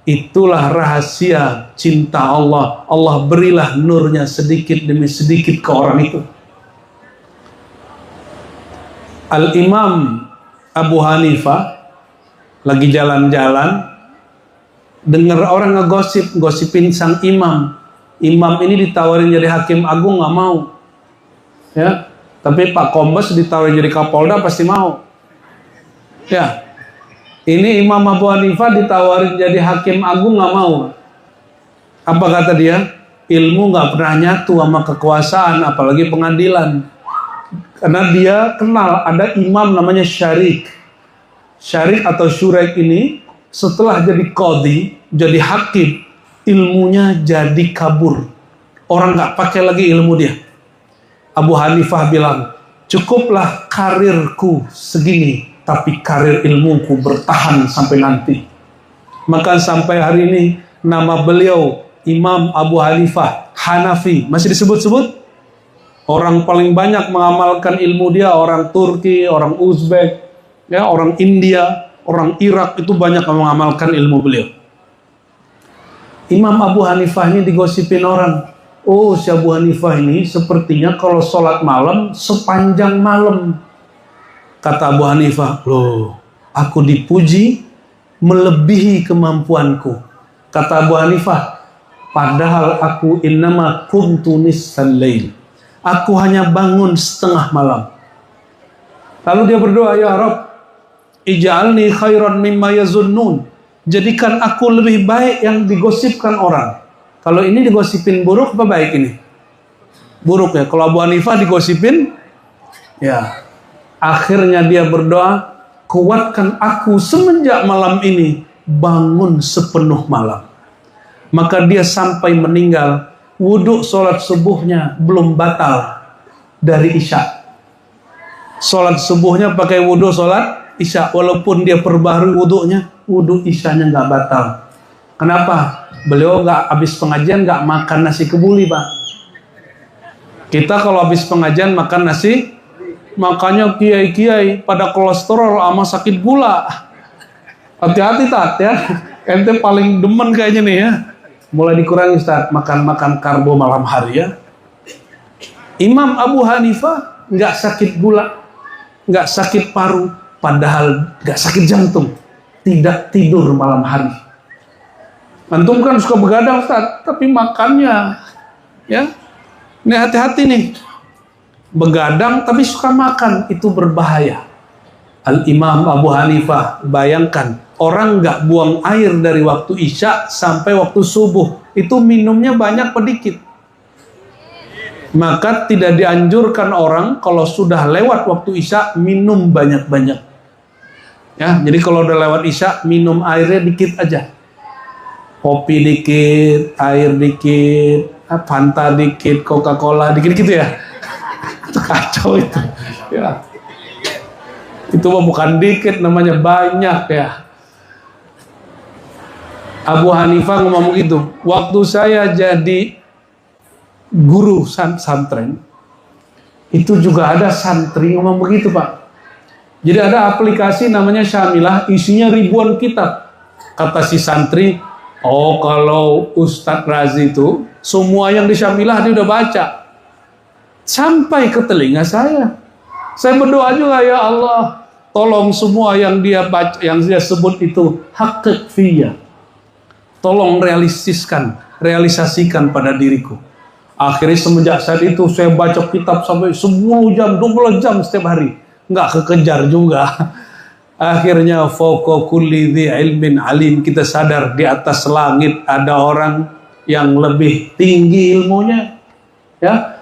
Speaker 1: Itulah rahasia cinta Allah. Allah berilah nurnya sedikit demi sedikit ke orang itu. Al-Imam Abu Hanifah lagi jalan-jalan, dengar orang ngegosipin sang imam. Imam ini ditawarin jadi hakim agung, nggak mau. Ya, Tapi Pak Kombes ditawarin jadi Kapolda pasti mau. Ya, ini Imam Abu Hanifah ditawarin jadi Hakim Agung nggak mau. Apa kata dia? Ilmu nggak pernah nyatu sama kekuasaan, apalagi pengadilan. Karena dia kenal ada imam namanya Syarik. Syarik atau Syurek ini setelah jadi qadhi, jadi hakim, ilmunya jadi kabur. Orang nggak pakai lagi ilmu dia. Abu Hanifah bilang, cukuplah karirku segini, tapi karir ilmuku bertahan sampai nanti. Maka sampai hari ini nama beliau Imam Abu Hanifah Hanafi masih disebut-sebut. Orang paling banyak mengamalkan ilmu dia orang Turki, orang Uzbek, ya, orang India, orang Irak itu banyak yang mengamalkan ilmu beliau. Imam Abu Hanifah ini digosipin orang. Oh, si Abu Hanifah ini sepertinya kalau sholat malam sepanjang malam. Kata Abu Hanifah, loh, aku dipuji melebihi kemampuanku. Kata Abu Hanifah, padahal aku innama kuntu nisfal lail. Aku hanya bangun setengah malam. Lalu dia berdoa, ya Rabb, ij'alni khairan mimma yazunnun. Jadikan aku lebih baik yang digosipkan orang. Kalau ini digosipin buruk apa baik ini? Buruk ya. Kalau Abu Hanifah digosipin, ya. Akhirnya dia berdoa, kuatkan aku semenjak malam ini bangun sepenuh malam. Maka dia sampai meninggal, wudhu sholat subuhnya belum batal dari Isya. Sholat subuhnya pakai wudhu sholat Isya, walaupun dia perbaharui wudhunya, wudhu Isyanya nggak batal. Kenapa? Beliau nggak habis pengajian nggak makan nasi kebuli, Pak. Kita kalau habis pengajian makan nasi, makanya kiai-kiai pada kolesterol sama sakit gula. Hati-hati Tat ya, ente paling demen kayaknya nih ya. Mulai dikurangi Ustaz, makan karbo malam hari ya. Imam Abu Hanifah nggak sakit gula, nggak sakit paru, padahal nggak sakit jantung, tidak tidur malam hari. Antum kan suka begadang Ustaz, tapi makannya ya. Ini hati-hati nih. Begadang tapi suka makan itu berbahaya. Al-Imam Abu Hanifah, bayangkan orang nggak buang air dari waktu Isya sampai waktu subuh, itu minumnya banyak apa dikit? Maka tidak dianjurkan orang kalau sudah lewat waktu Isya minum banyak-banyak. Ya, jadi kalau udah lewat Isya minum airnya dikit aja. Kopi dikit, air dikit, Fanta dikit, Coca-Cola dikit gitu ya. Itu kacau itu. Ya. Itu bukan dikit, namanya banyak ya. Abu Hanifah ngomong gitu. Waktu saya jadi guru santren, itu juga ada santri ngomong begitu Pak. Jadi ada aplikasi namanya Syamilah, isinya ribuan kitab. Kata si santri, oh kalau Ustadz Razi itu semua yang di Syamilah dia udah baca. Sampai ke telinga saya. Saya berdoa juga, ya Allah, tolong semua yang dia baca, yang dia sebut itu haqiq fiyya. Tolong realisasikan pada diriku. Akhirnya semenjak saat itu saya baca kitab sampai 10 jam, 12 jam setiap hari. Nggak kekejar juga. Akhirnya fawqa kulli dhi ilmin alim, kita sadar di atas langit ada orang yang lebih tinggi ilmunya. Ya,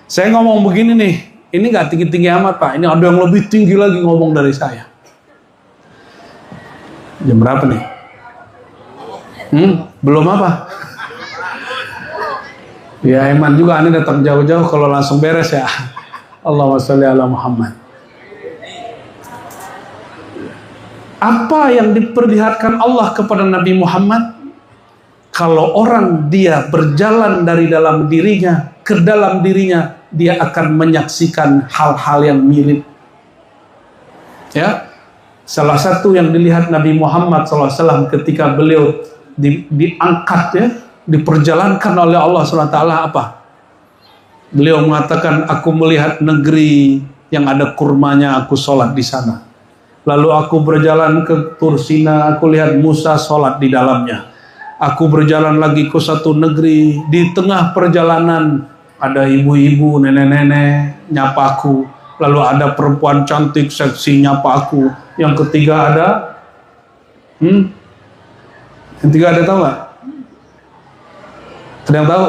Speaker 1: saya ngomong begini nih, ini nggak tinggi-tinggi amat Pak, ini ada yang lebih tinggi lagi ngomong dari saya. Jam berapa nih? Belum apa? Ya Iman juga, ini datang jauh-jauh kalau langsung beres ya. Allahumma sholli ala Muhammad. Apa yang diperlihatkan Allah kepada Nabi Muhammad? Kalau orang dia berjalan dari dalam dirinya ke dalam dirinya, dia akan menyaksikan hal-hal yang mirip. Ya, salah satu yang dilihat Nabi Muhammad SAW ketika beliau diangkat ya, diperjalankan oleh Allah SWT apa? Beliau mengatakan, aku melihat negeri yang ada kurmanya, aku sholat di sana. Lalu aku berjalan ke Tursina, aku lihat Musa sholat di dalamnya. Aku berjalan lagi ke satu negeri, di tengah perjalanan ada ibu-ibu, nenek-nenek nyapa aku, lalu ada perempuan cantik seksi nyapa aku, yang ketiga ada yang ketiga ada, tahu nggak? Ada yang tahu?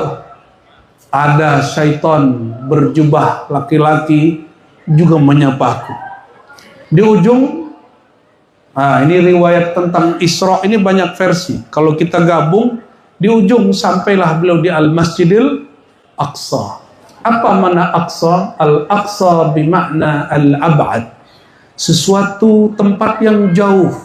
Speaker 1: Ada syaitan berjubah laki-laki juga menyapa aku. Di ujung, ini riwayat tentang Isra, ini banyak versi. Kalau kita gabung, di ujung sampailah beliau di Al-Masjidil Aqsa. Apa makna Aqsa? Al-Aqsa bimakna al-ab'ad. Sesuatu tempat yang jauh.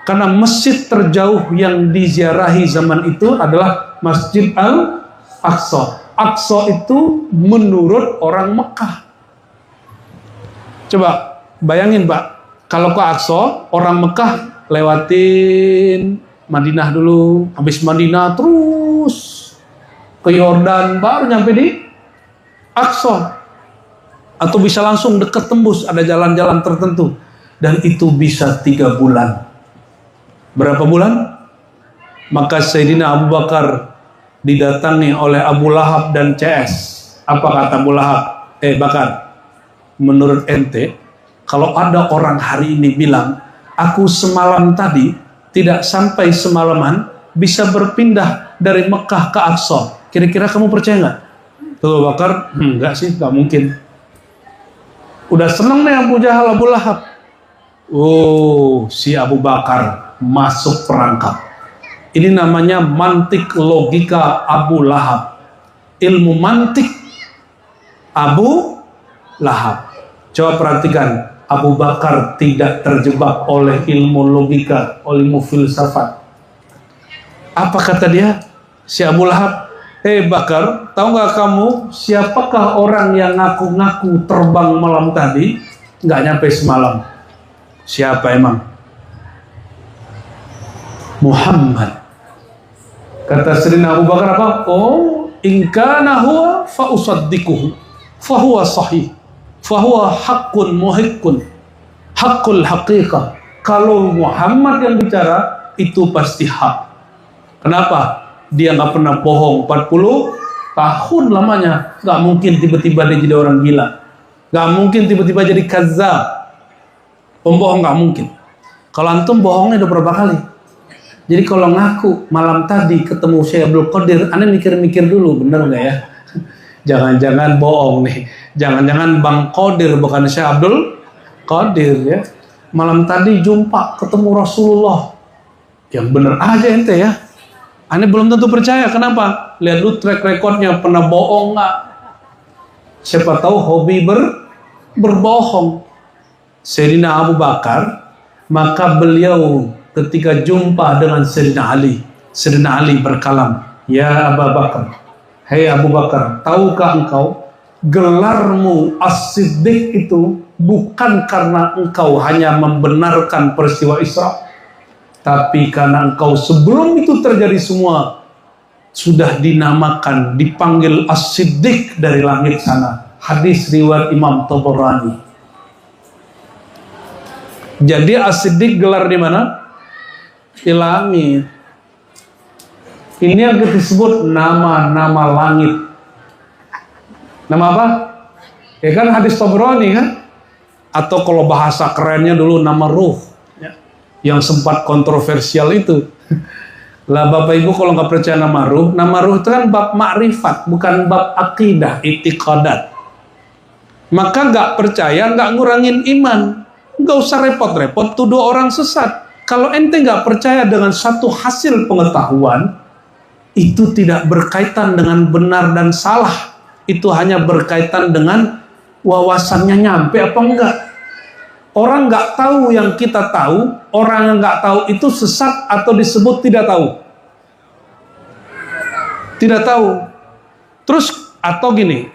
Speaker 1: Karena masjid terjauh yang diziarahi zaman itu adalah Masjid Al-Aqsa. Aqsa itu menurut orang Mekah. Coba bayangin Pak, kalau ke Aqsa, orang Mekah lewatin Madinah dulu, habis Madinah terus ke Yordan, baru nyampe di Aqsa. Atau bisa langsung dekat tembus, ada jalan-jalan tertentu. Dan itu bisa 3 bulan. Berapa bulan? Maka Sayyidina Abu Bakar didatangi oleh Abu Lahab dan CS. Apa kata Abu Lahab? Bakar, menurut ente, kalau ada orang hari ini bilang, aku semalam tadi tidak sampai semalaman bisa berpindah dari Mekah ke Aqsa, kira-kira kamu percaya nggak? Tuh Bakar, enggak sih, nggak mungkin. Udah seneng nih Abu Jahal, Abu Lahab. Oh, si Abu Bakar masuk perangkap. Ini namanya mantik logika Abu Lahab. Ilmu mantik Abu Lahab. Coba perhatikan, Abu Bakar tidak terjebak oleh ilmu logika, oleh ilmu filsafat. Apa kata dia? Si Abu Lahab, Bakar, tahu nggak kamu siapakah orang yang ngaku-ngaku terbang malam tadi? Nggak nyampe semalam. Siapa emang? Muhammad. Kata Sayyidina Abu Bakar apa? Oh, in kana huwa fa usaddiquhu fa huwa sahih fa huwa haqqun muhiqqun haqqul haqiqah. Kalau Muhammad yang bicara, itu pasti hak. Kenapa? Dia nggak pernah bohong 40 tahun lamanya. Nggak mungkin tiba-tiba dia jadi orang gila. Nggak mungkin tiba-tiba jadi kazzab. Pembohong nggak mungkin. Kalau antum bohongnya udah berapa kali? Jadi kalau ngaku malam tadi ketemu Syekh Abdul Qadir, aneh mikir-mikir dulu, bener nggak ya? Jangan-jangan bohong nih. Jangan-jangan Bang Qadir bukan Syekh Abdul Qadir ya. Malam tadi jumpa ketemu Rasulullah. Yang bener aja ente ya. Aneh belum tentu percaya. Kenapa? Lihat dulu track recordnya, pernah bohong nggak? Siapa tahu hobi berbohong. Sayyidina Abu Bakar, maka beliau ketika jumpa dengan Sayyidina Ali berkalam, ya Abu Bakar, hei Abu Bakar, tahukah engkau gelarmu As-Siddiq itu bukan karena engkau hanya membenarkan peristiwa Isra, tapi karena engkau sebelum itu terjadi semua sudah dinamakan, dipanggil As-Siddiq dari langit sana. Hadis riwayat Imam Tabarani. Jadi As-Siddiq gelar di mana? Di langit. Ini yang disebut nama-nama langit. Nama apa? Ya kan hadis Tabrani kan? Atau kalau bahasa kerennya dulu nama ruh ya, yang sempat kontroversial itu. Lah Bapak Ibu kalau nggak percaya nama ruh itu kan bab makrifat, bukan bab akidah, i'tiqadat. Maka nggak percaya nggak ngurangin iman. Nggak usah repot-repot tuduh orang sesat. Kalau ente nggak percaya dengan satu hasil pengetahuan, itu tidak berkaitan dengan benar dan salah. Itu hanya berkaitan dengan wawasannya nyampe apa enggak. Orang nggak tahu yang kita tahu, orang yang nggak tahu itu sesat atau disebut tidak tahu. Tidak tahu. Terus atau gini,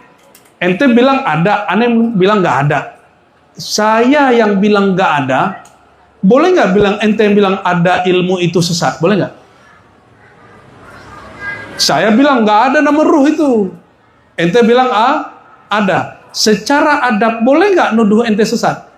Speaker 1: ente bilang ada, aneh bilang nggak ada. Saya yang bilang nggak ada, boleh nggak bilang ente yang bilang ada ilmu itu sesat? Boleh nggak? Saya bilang nggak ada nama ruh itu. Ente bilang ada. Secara adab boleh nggak nuduh ente sesat?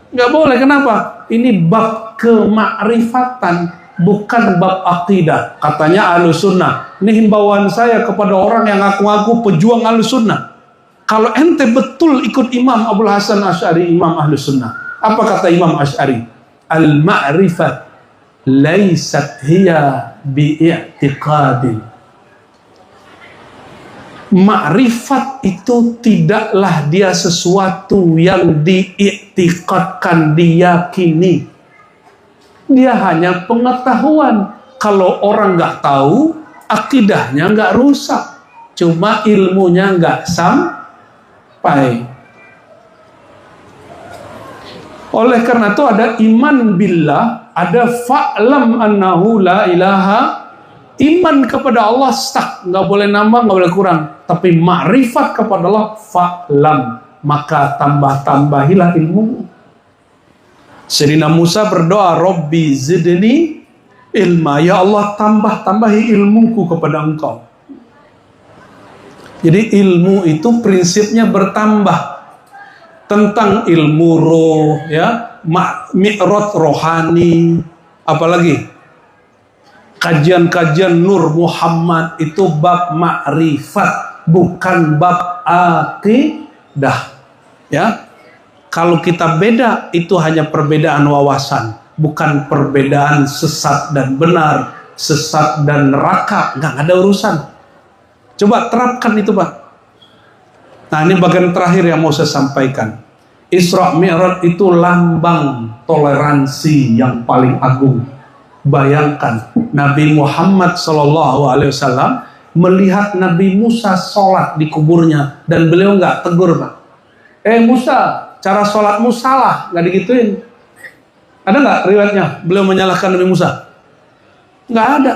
Speaker 1: Nggak boleh. Kenapa? Ini bab kemakrifatan, bukan bab akidah. Katanya Ahlus Sunnah. Ini himbauan saya kepada orang yang ngaku-ngaku pejuang Ahlus Sunnah. Kalau ente betul ikut Imam Abul Hasan Asy'ari, Imam Ahlus Sunnah. Apa kata Imam Asy'ari? Al-ma'rifat laysat hiya bi'i'tiqadin. Makrifat itu tidaklah dia sesuatu yang diiktikadkan, diyakini. Dia hanya pengetahuan. Kalau orang nggak tahu, akidahnya nggak rusak. Cuma ilmunya nggak sampai. Oleh karena itu ada iman billah, ada fa'lam annahu la ilaha. Iman kepada Allah stuck, nggak boleh nambah, nggak boleh kurang. Tapi makrifat kepada Allah fa'lam, maka tambah-tambahilah ilmu. Sayyidina Musa berdoa, Rabbi zidni ilma, ya Allah tambah-tambahi ilmuku kepada engkau. Jadi ilmu itu prinsipnya bertambah. Tentang ilmu roh, ya, mi'raj rohani, apalagi kajian-kajian Nur Muhammad itu bab makrifat, bukan bab akidah. Ya, kalau kita beda itu hanya perbedaan wawasan, bukan perbedaan sesat dan benar, sesat dan neraka, nggak ada urusan. Coba terapkan itu, Pak. Nah, ini bagian terakhir yang mau saya sampaikan. Isra Mi'raj itu lambang toleransi yang paling agung. Bayangkan Nabi Muhammad SAW melihat Nabi Musa sholat di kuburnya dan beliau nggak tegur, Pak. Musa, cara sholatmu salah, nggak digituin. Ada nggak riwayatnya beliau menyalahkan Nabi Musa? Nggak ada.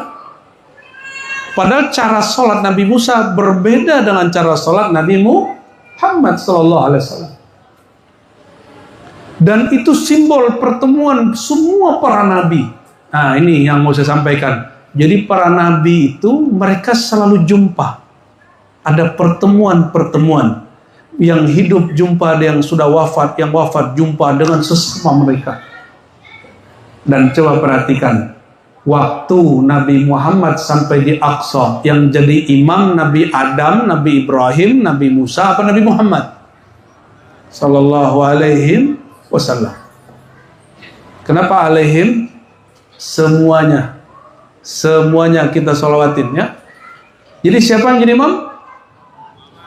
Speaker 1: Padahal cara sholat Nabi Musa berbeda dengan cara sholat Nabi Muhammad SAW. Dan itu simbol pertemuan semua para nabi. Nah, ini yang mau saya sampaikan. Jadi para nabi itu mereka selalu jumpa. Ada pertemuan-pertemuan. Yang hidup jumpa dengan yang sudah wafat, yang wafat jumpa dengan sesama mereka. Dan coba perhatikan, waktu Nabi Muhammad sampai di Aqsa, yang jadi imam Nabi Adam, Nabi Ibrahim, Nabi Musa, apa Nabi Muhammad sallallahu alaihi wasallam. Kenapa alaihim? Semuanya kita sholawatin, ya. Jadi siapa yang jadi imam?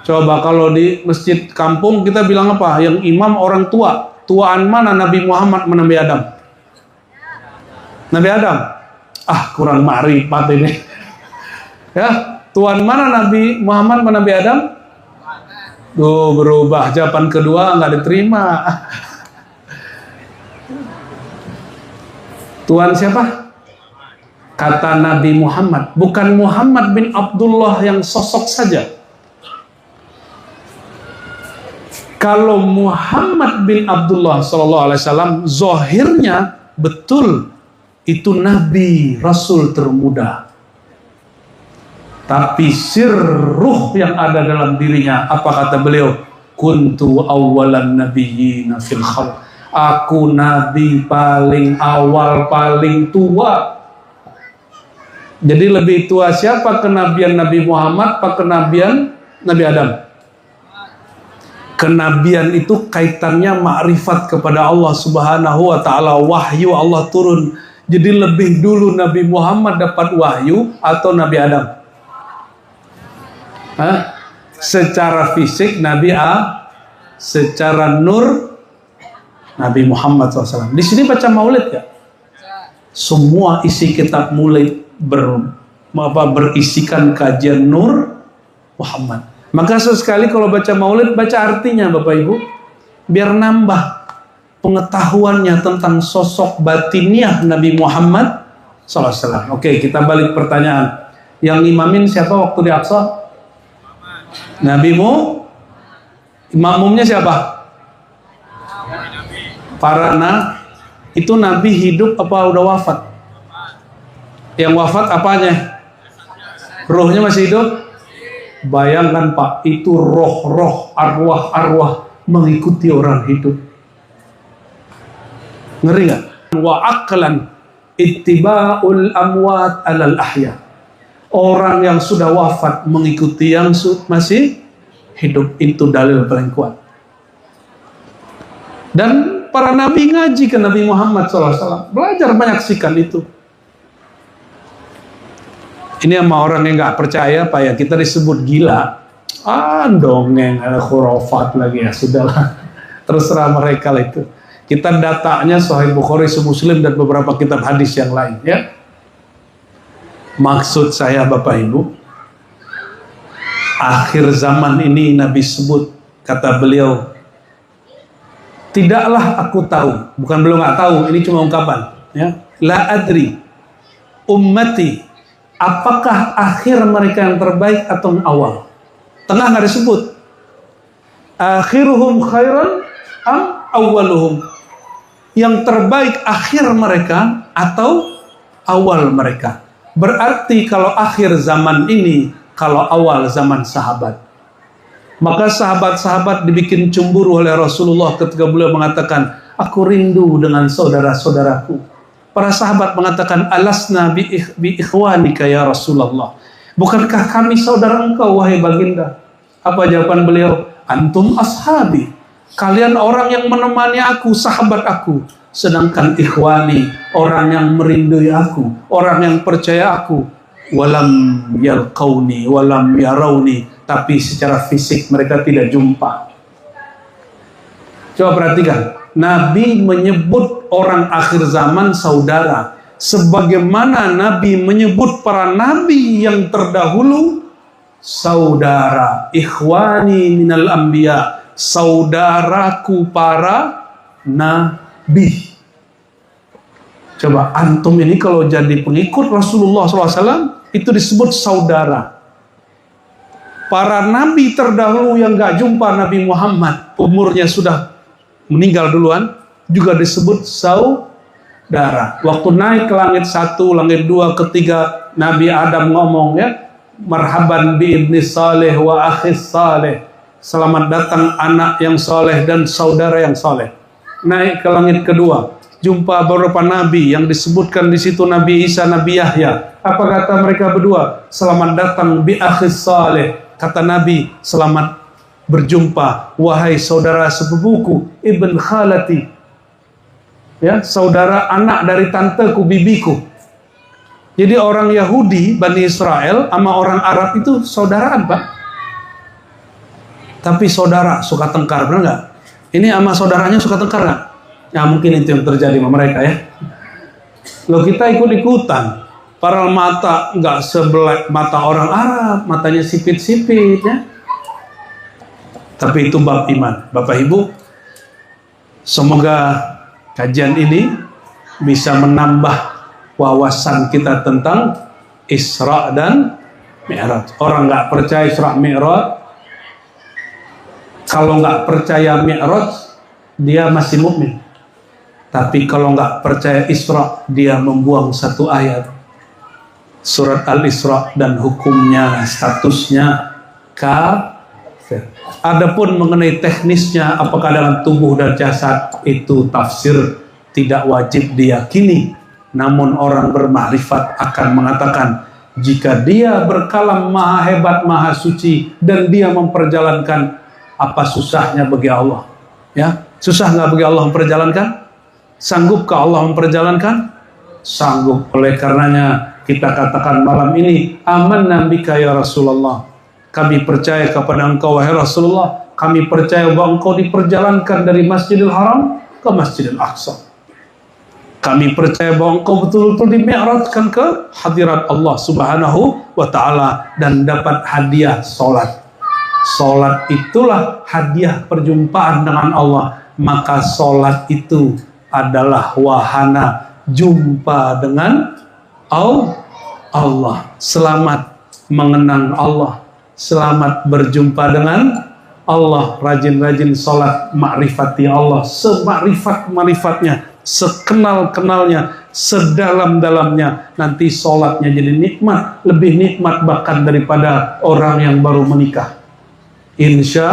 Speaker 1: Coba kalau di masjid kampung kita bilang apa? Yang imam orang tua. Tuaan mana Nabi Muhammad sama Nabi Adam? Nabi Adam. Kurang makrifat ini. Ya, tuan mana Nabi Muhammad sama Nabi Adam? Berubah jawaban kedua nggak diterima. Tuhan siapa? Kata Nabi Muhammad, bukan Muhammad bin Abdullah yang sosok saja. Kalau Muhammad bin Abdullah SAW, zohirnya betul itu Nabi Rasul termuda. Tapi sirruh yang ada dalam dirinya, apa kata beliau? Kuntu awwalan nabiyyina fil khalq. Aku nabi paling awal, paling tua. Jadi lebih tua siapa kenabian Nabi Muhammad apa kenabian Nabi Adam? Kenabian itu kaitannya makrifat kepada Allah Subhanahu wa taala, wahyu Allah turun. Jadi lebih dulu Nabi Muhammad dapat wahyu atau Nabi Adam? Secara fisik Nabi secara nur Nabi Muhammad SAW. Di sini baca maulid ya? Semua isi kitab maulid berisikan kajian Nur Muhammad. Maka sesekali kalau baca maulid, baca artinya Bapak Ibu, biar nambah pengetahuannya tentang sosok batiniah Nabi Muhammad SAW. Oke, kita balik pertanyaan. Yang imamin siapa waktu di Aqsa? Imamumnya siapa? Itu Nabi hidup apa udah wafat? Yang wafat apanya? Rohnya masih hidup? Bayangkan Pak, itu roh-roh, arwah-arwah mengikuti orang hidup. Ngeri gak? Wa aqlan ittiba'ul amwat alal ahya. Orang yang sudah wafat mengikuti yang masih hidup, itu dalil paling kuat. Dan para nabi ngaji ke Nabi Muhammad SAW, belajar menyaksikan itu. Ini sama orang yang nggak percaya, Pak, ya kita disebut gila. Dongeng, ada khurafat lagi, ya sudahlah. Terserah mereka lah itu. Kita datanya Sahih Bukhari, Muslim, dan beberapa kitab hadis yang lain, ya. Maksud saya Bapak Ibu, akhir zaman ini Nabi sebut, kata beliau, tidaklah aku tahu, bukan belum nggak tahu, ini cuma ungkapan, ya. La adri ummati, apakah akhir mereka yang terbaik atau yang awal? Tengah nggak disebut. Akhiruhum khairan am awwaluhum, yang terbaik akhir mereka atau awal mereka. Berarti kalau akhir zaman ini, kalau awal zaman sahabat. Maka sahabat-sahabat dibikin cemburu oleh Rasulullah ketika beliau mengatakan, aku rindu dengan saudara-saudaraku. Para sahabat mengatakan, alasna bi ikhwanika ya Rasulullah. Bukankah kami saudara engkau, wahai baginda? Apa jawaban beliau? Antum ashabi. Kalian orang yang menemani aku, sahabat aku. Sedangkan ikhwani, orang yang merindui aku, orang yang percaya aku. Walam yalqauni, walam yarawni, tapi secara fisik mereka tidak jumpa. Coba perhatikan, Nabi menyebut orang akhir zaman saudara, sebagaimana Nabi menyebut para nabi yang terdahulu saudara. Ikhwani minal anbiya, saudaraku para nabi. Coba antum ini kalau jadi pengikut Rasulullah SAW, itu disebut saudara. Para nabi terdahulu yang gak jumpa Nabi Muhammad, umurnya sudah meninggal duluan, juga disebut saudara. Waktu naik ke langit 1, langit 2, ketiga, Nabi Adam ngomong, ya, marhaban bi ibni saleh wa akhis saleh. Selamat datang anak yang saleh dan saudara yang saleh. Naik ke langit kedua, jumpa beberapa nabi yang disebutkan di situ, Nabi Isa, Nabi Yahya. Apa kata mereka berdua? Selamat datang bi akhis saleh. Kata Nabi, selamat berjumpa wahai saudara sepupuku, ibn khalati, ya, saudara anak dari tanteku, bibiku. Jadi orang Yahudi Bani Israel sama orang Arab itu saudaraan, Pak. Tapi saudara suka tengkar, benar nggak? Ini sama saudaranya suka tengkar nggak? Ya mungkin itu yang terjadi sama mereka, ya. Loh, kita ikut-ikutan. Padahal mata nggak sebelah mata orang Arab, matanya sipit-sipit, ya. Tapi itu bab iman. Bapak Ibu, semoga kajian ini bisa menambah wawasan kita tentang Isra dan Mi'raj. Orang nggak percaya Isra Mi'raj, kalau nggak percaya Mi'raj, dia masih mukmin. Tapi kalau nggak percaya Isra, dia membuang satu ayat surat Al-Isra dan hukumnya, statusnya kafir. Adapun mengenai teknisnya, apakah dengan tubuh dan jasad, itu tafsir tidak wajib diyakini. Namun orang bermakrifat akan mengatakan, jika dia berkalam maha hebat, maha suci, dan dia memperjalankan, apa susahnya bagi Allah? Ya, susah nggak bagi Allah memperjalankan? Sanggupkah Allah memperjalankan? Sanggup. Oleh karenanya kita katakan malam ini, amanna bika ya Rasulullah. Kami percaya kepada engkau wahai Rasulullah. Kami percaya bahwa engkau diperjalankan dari Masjidil Haram ke Masjidil Aqsa. Kami percaya bahwa engkau betul-betul dimi'rajkan ke hadirat Allah Subhanahu wa ta'ala dan dapat hadiah salat. Salat itulah hadiah perjumpaan dengan Allah. Maka salat itu adalah wahana jumpa dengan Allah. Selamat mengenang Allah, selamat berjumpa dengan Allah. Rajin-rajin salat, makrifati Allah semakrifat-makrifatnya, sekenal-kenalnya, sedalam-dalamnya. Nanti salatnya jadi nikmat, lebih nikmat bahkan daripada orang yang baru menikah. Insya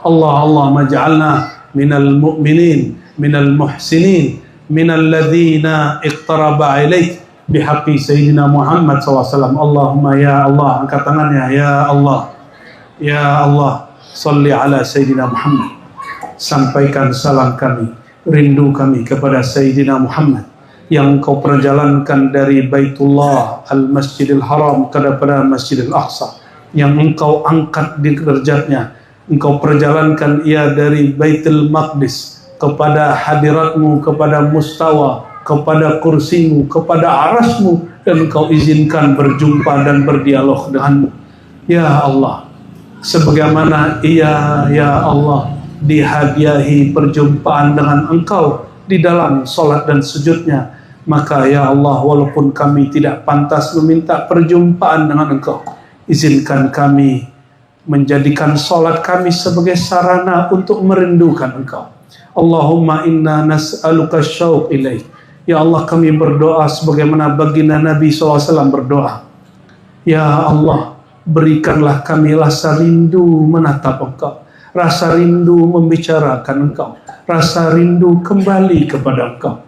Speaker 1: Allah, Allahumma ja'alna minal mu'minin, minal muhsinin, minal ladzina iqtaraba ilaik bihaqqi sayyidina Muhammad SAW. Allahumma ya Allah, angkat tangannya, ya Allah, ya Allah, salli ala sayyidina Muhammad. Sampaikan salam kami, rindu kami kepada sayyidina Muhammad yang Engkau perjalankan dari Baitullah al-Masjidil Haram kepada Masjidil Aqsa, yang Engkau angkat di derajatnya. Engkau perjalankan ia dari Baitul Maqdis kepada hadiratmu, kepada mustawa, kepada kursimu, kepada arasmu, dan Engkau izinkan berjumpa dan berdialog denganmu. Ya Allah, sebagaimana ia, ya Allah, dihadiahi perjumpaan dengan Engkau di dalam salat dan sujudnya, maka ya Allah, walaupun kami tidak pantas meminta perjumpaan dengan Engkau, izinkan kami menjadikan salat kami sebagai sarana untuk merindukan Engkau. Allahumma inna nas'aluka syauq ilaik. Ya Allah, kami berdoa sebagaimana baginda Nabi SAW berdoa. Ya Allah, berikanlah kami rasa rindu menatap Engkau, rasa rindu membicarakan Engkau, rasa rindu kembali kepada Engkau.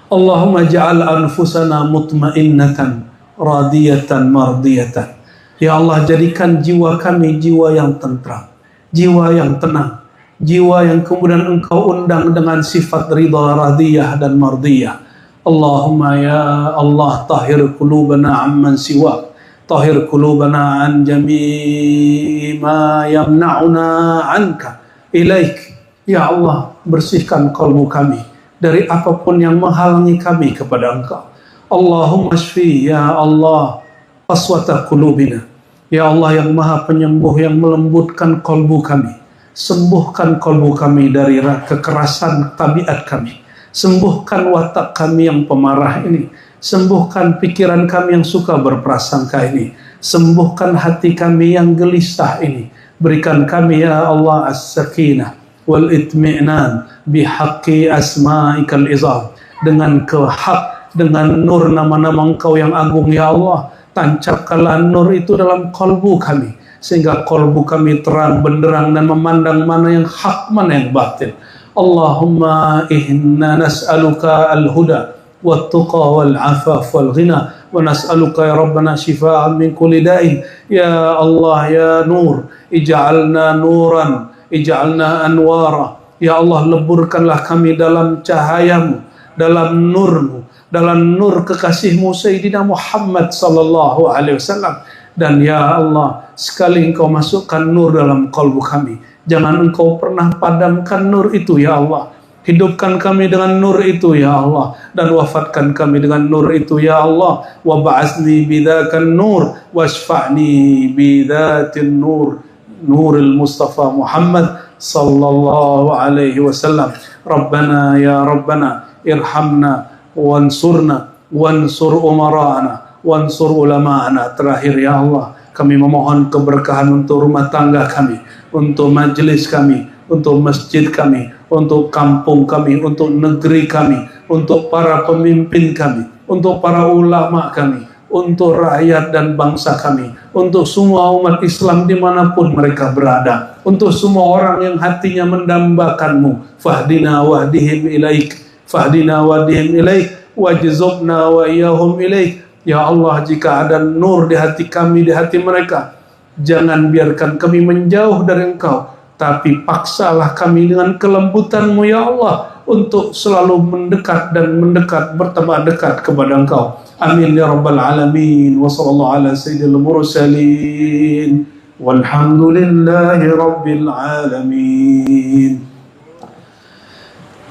Speaker 1: Allahumma ja'al anfusana mutmainnatan radiyatan mardiyatan. Ya Allah, jadikan jiwa kami jiwa yang tentram, jiwa yang tenang, jiwa yang kemudian Engkau undang dengan sifat ridha, radiyah dan mardiyah. Allahumma ya Allah, tahhir qulubana amman siwak, tahhir qulubana an jami' ma yamna'una anka ilaik. Ya Allah, bersihkan kalbu kami dari apapun yang menghalangi kami kepada Engkau. Allahumma shfi ya Allah qaswata qulubina. Ya Allah yang maha penyembuh, yang melembutkan kalbu kami, sembuhkan kalbu kami dari kekerasan tabiat kami, sembuhkan watak kami yang pemarah ini, sembuhkan pikiran kami yang suka berprasangka ini, sembuhkan hati kami yang gelisah ini. Berikan kami ya Allah as-sakinah wal itmi'nan bihaqqi asma'ikal izam, dengan kehak, dengan nur nama-nama Engkau yang agung. Ya Allah, tancapkanlah nur itu dalam kalbu kami, sehingga kalbu kami terang benderang dan memandang mana yang hak, mana yang batil. Allahumma inna nas'aluka al-huda wat-tuqa wal-afaf wal-ghina, wa nas'aluka ya Rabbana shifaan min kulli da'in. Ya Allah ya nur, ij'alna nuran, ij'alna anwara. Ya Allah, leburkanlah kami dalam cahayamu, dalam nurmu, dalam nur kekasihmu Sayyidina Muhammad sallallahu alaihi wasallam. Dan ya Allah, sekali Engkau masukkan nur dalam kalbu kami, jangan Engkau pernah padamkan nur itu ya Allah. Hidupkan kami dengan nur itu ya Allah, dan wafatkan kami dengan nur itu ya Allah. Wa ba'atsni bidzakan nur wasfa'ni bidzatin nur, nuril Mustafa Muhammad sallallahu alaihi wasallam. Rabbana ya Rabbana irhamna wansurna wansur umara'ana wansur ulama'ana. Terakhir ya Allah, kami memohon keberkahan untuk rumah tangga kami, untuk majelis kami, untuk masjid kami, untuk kampung kami, untuk negeri kami, untuk para pemimpin kami, untuk para ulama kami, untuk rakyat dan bangsa kami, untuk semua umat Islam dimanapun mereka berada, untuk semua orang yang hatinya mendambakan-Mu. Fahdina wahdihim ilaik, fahdina wahdihim ilaik, wajzubna wa iyahum ilaik. Ya Allah, jika ada nur di hati kami, di hati mereka, jangan biarkan kami menjauh dari Engkau, tapi paksalah kami dengan kelembutan-Mu ya Allah, untuk selalu mendekat dan mendekat, bertambah dekat kepada Engkau. Amin ya rabbal alamin. Wa sallallahu ala sayyidil mursalin walhamdulillahi rabbil alamin.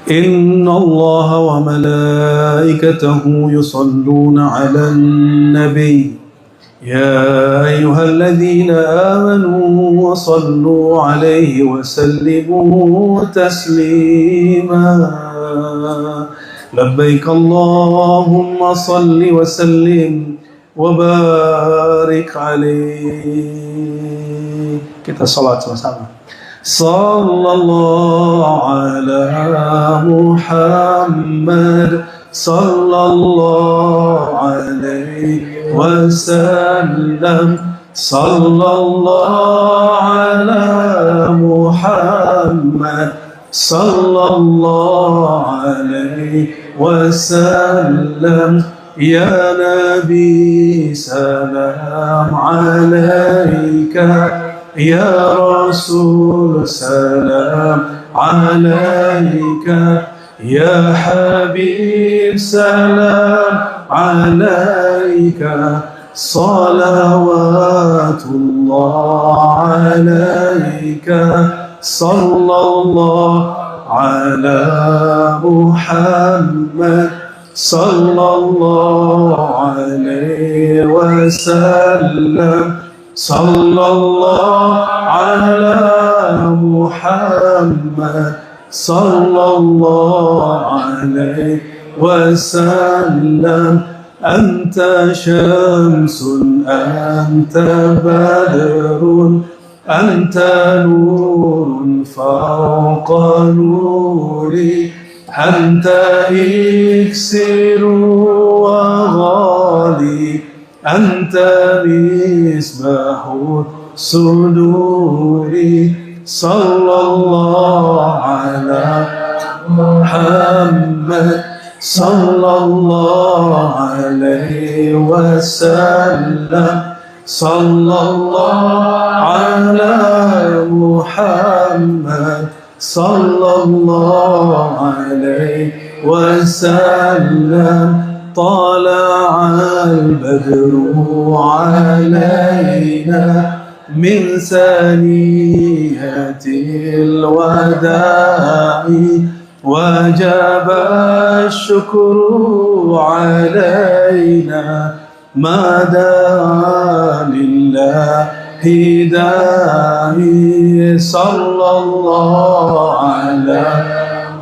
Speaker 1: Inna Allah wa malaikatahu yusalluna ala nabi. يا أيها الذين آمنوا صلوا عليه وسلموا تسليما. لبيك اللهم صل وسلم وبارك عليه. Kita salat sama-sama. Sallallahu ala Muhammad sallallahu alaihi wasallam. Sallallahu ala Muhammad sallallahu alaihi وسلم يا نبي سلام عليك يا رسول سلام عليك يا حبيب سلام عليك صلوات الله عليك صلى الله على محمد صلى الله عليه وسلم صلى الله على محمد صلى الله عليه وسلم أنت شمس أنت بدر أنت نور فوق نوري أنت إكسير وغالي أنت مصباح الصدور صلى الله على محمد صلى الله عليه وسلم صلى الله على محمد صلى الله عليه وسلم طلع البدر علينا من ثنية الوداع وجب الشكر علينا ما دعا لله داعي صلى الله على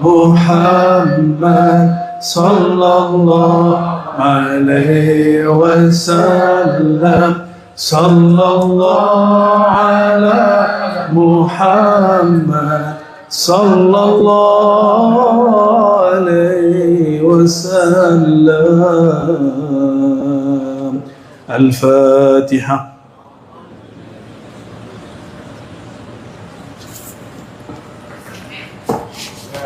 Speaker 1: محمد صلى الله عليه وسلم صلى الله على محمد صلى الله عليه وسلم. الفاتحة.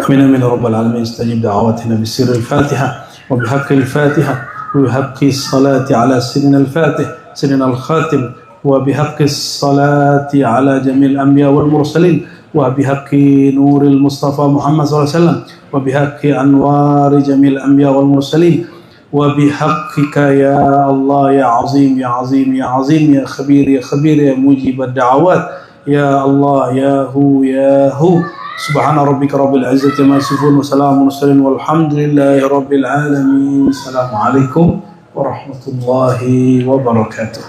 Speaker 1: آمين رب العالمين. استجب دعواتنا بسر الفاتحة وبحق الفاتحة وبحق الصلاة على سيدنا الفاتح سيدنا الخاتم وبحق الصلاة على جميع الأنبياء والمرسلين وبحق نور المصطفى محمد صلى الله عليه وسلم وبحق أنوار جميع الأنبياء والمرسلين وبحقك يا الله يا عظيم يا عظيم يا عظيم يا خبير يا خبير يا مجيب الدعوات يا الله يا هو يا هو. سبحان ربك رب العزة ما يصفون وسلام على المرسلين والحمد لله رب العالمين. السلام عليكم ورحمة الله وبركاته.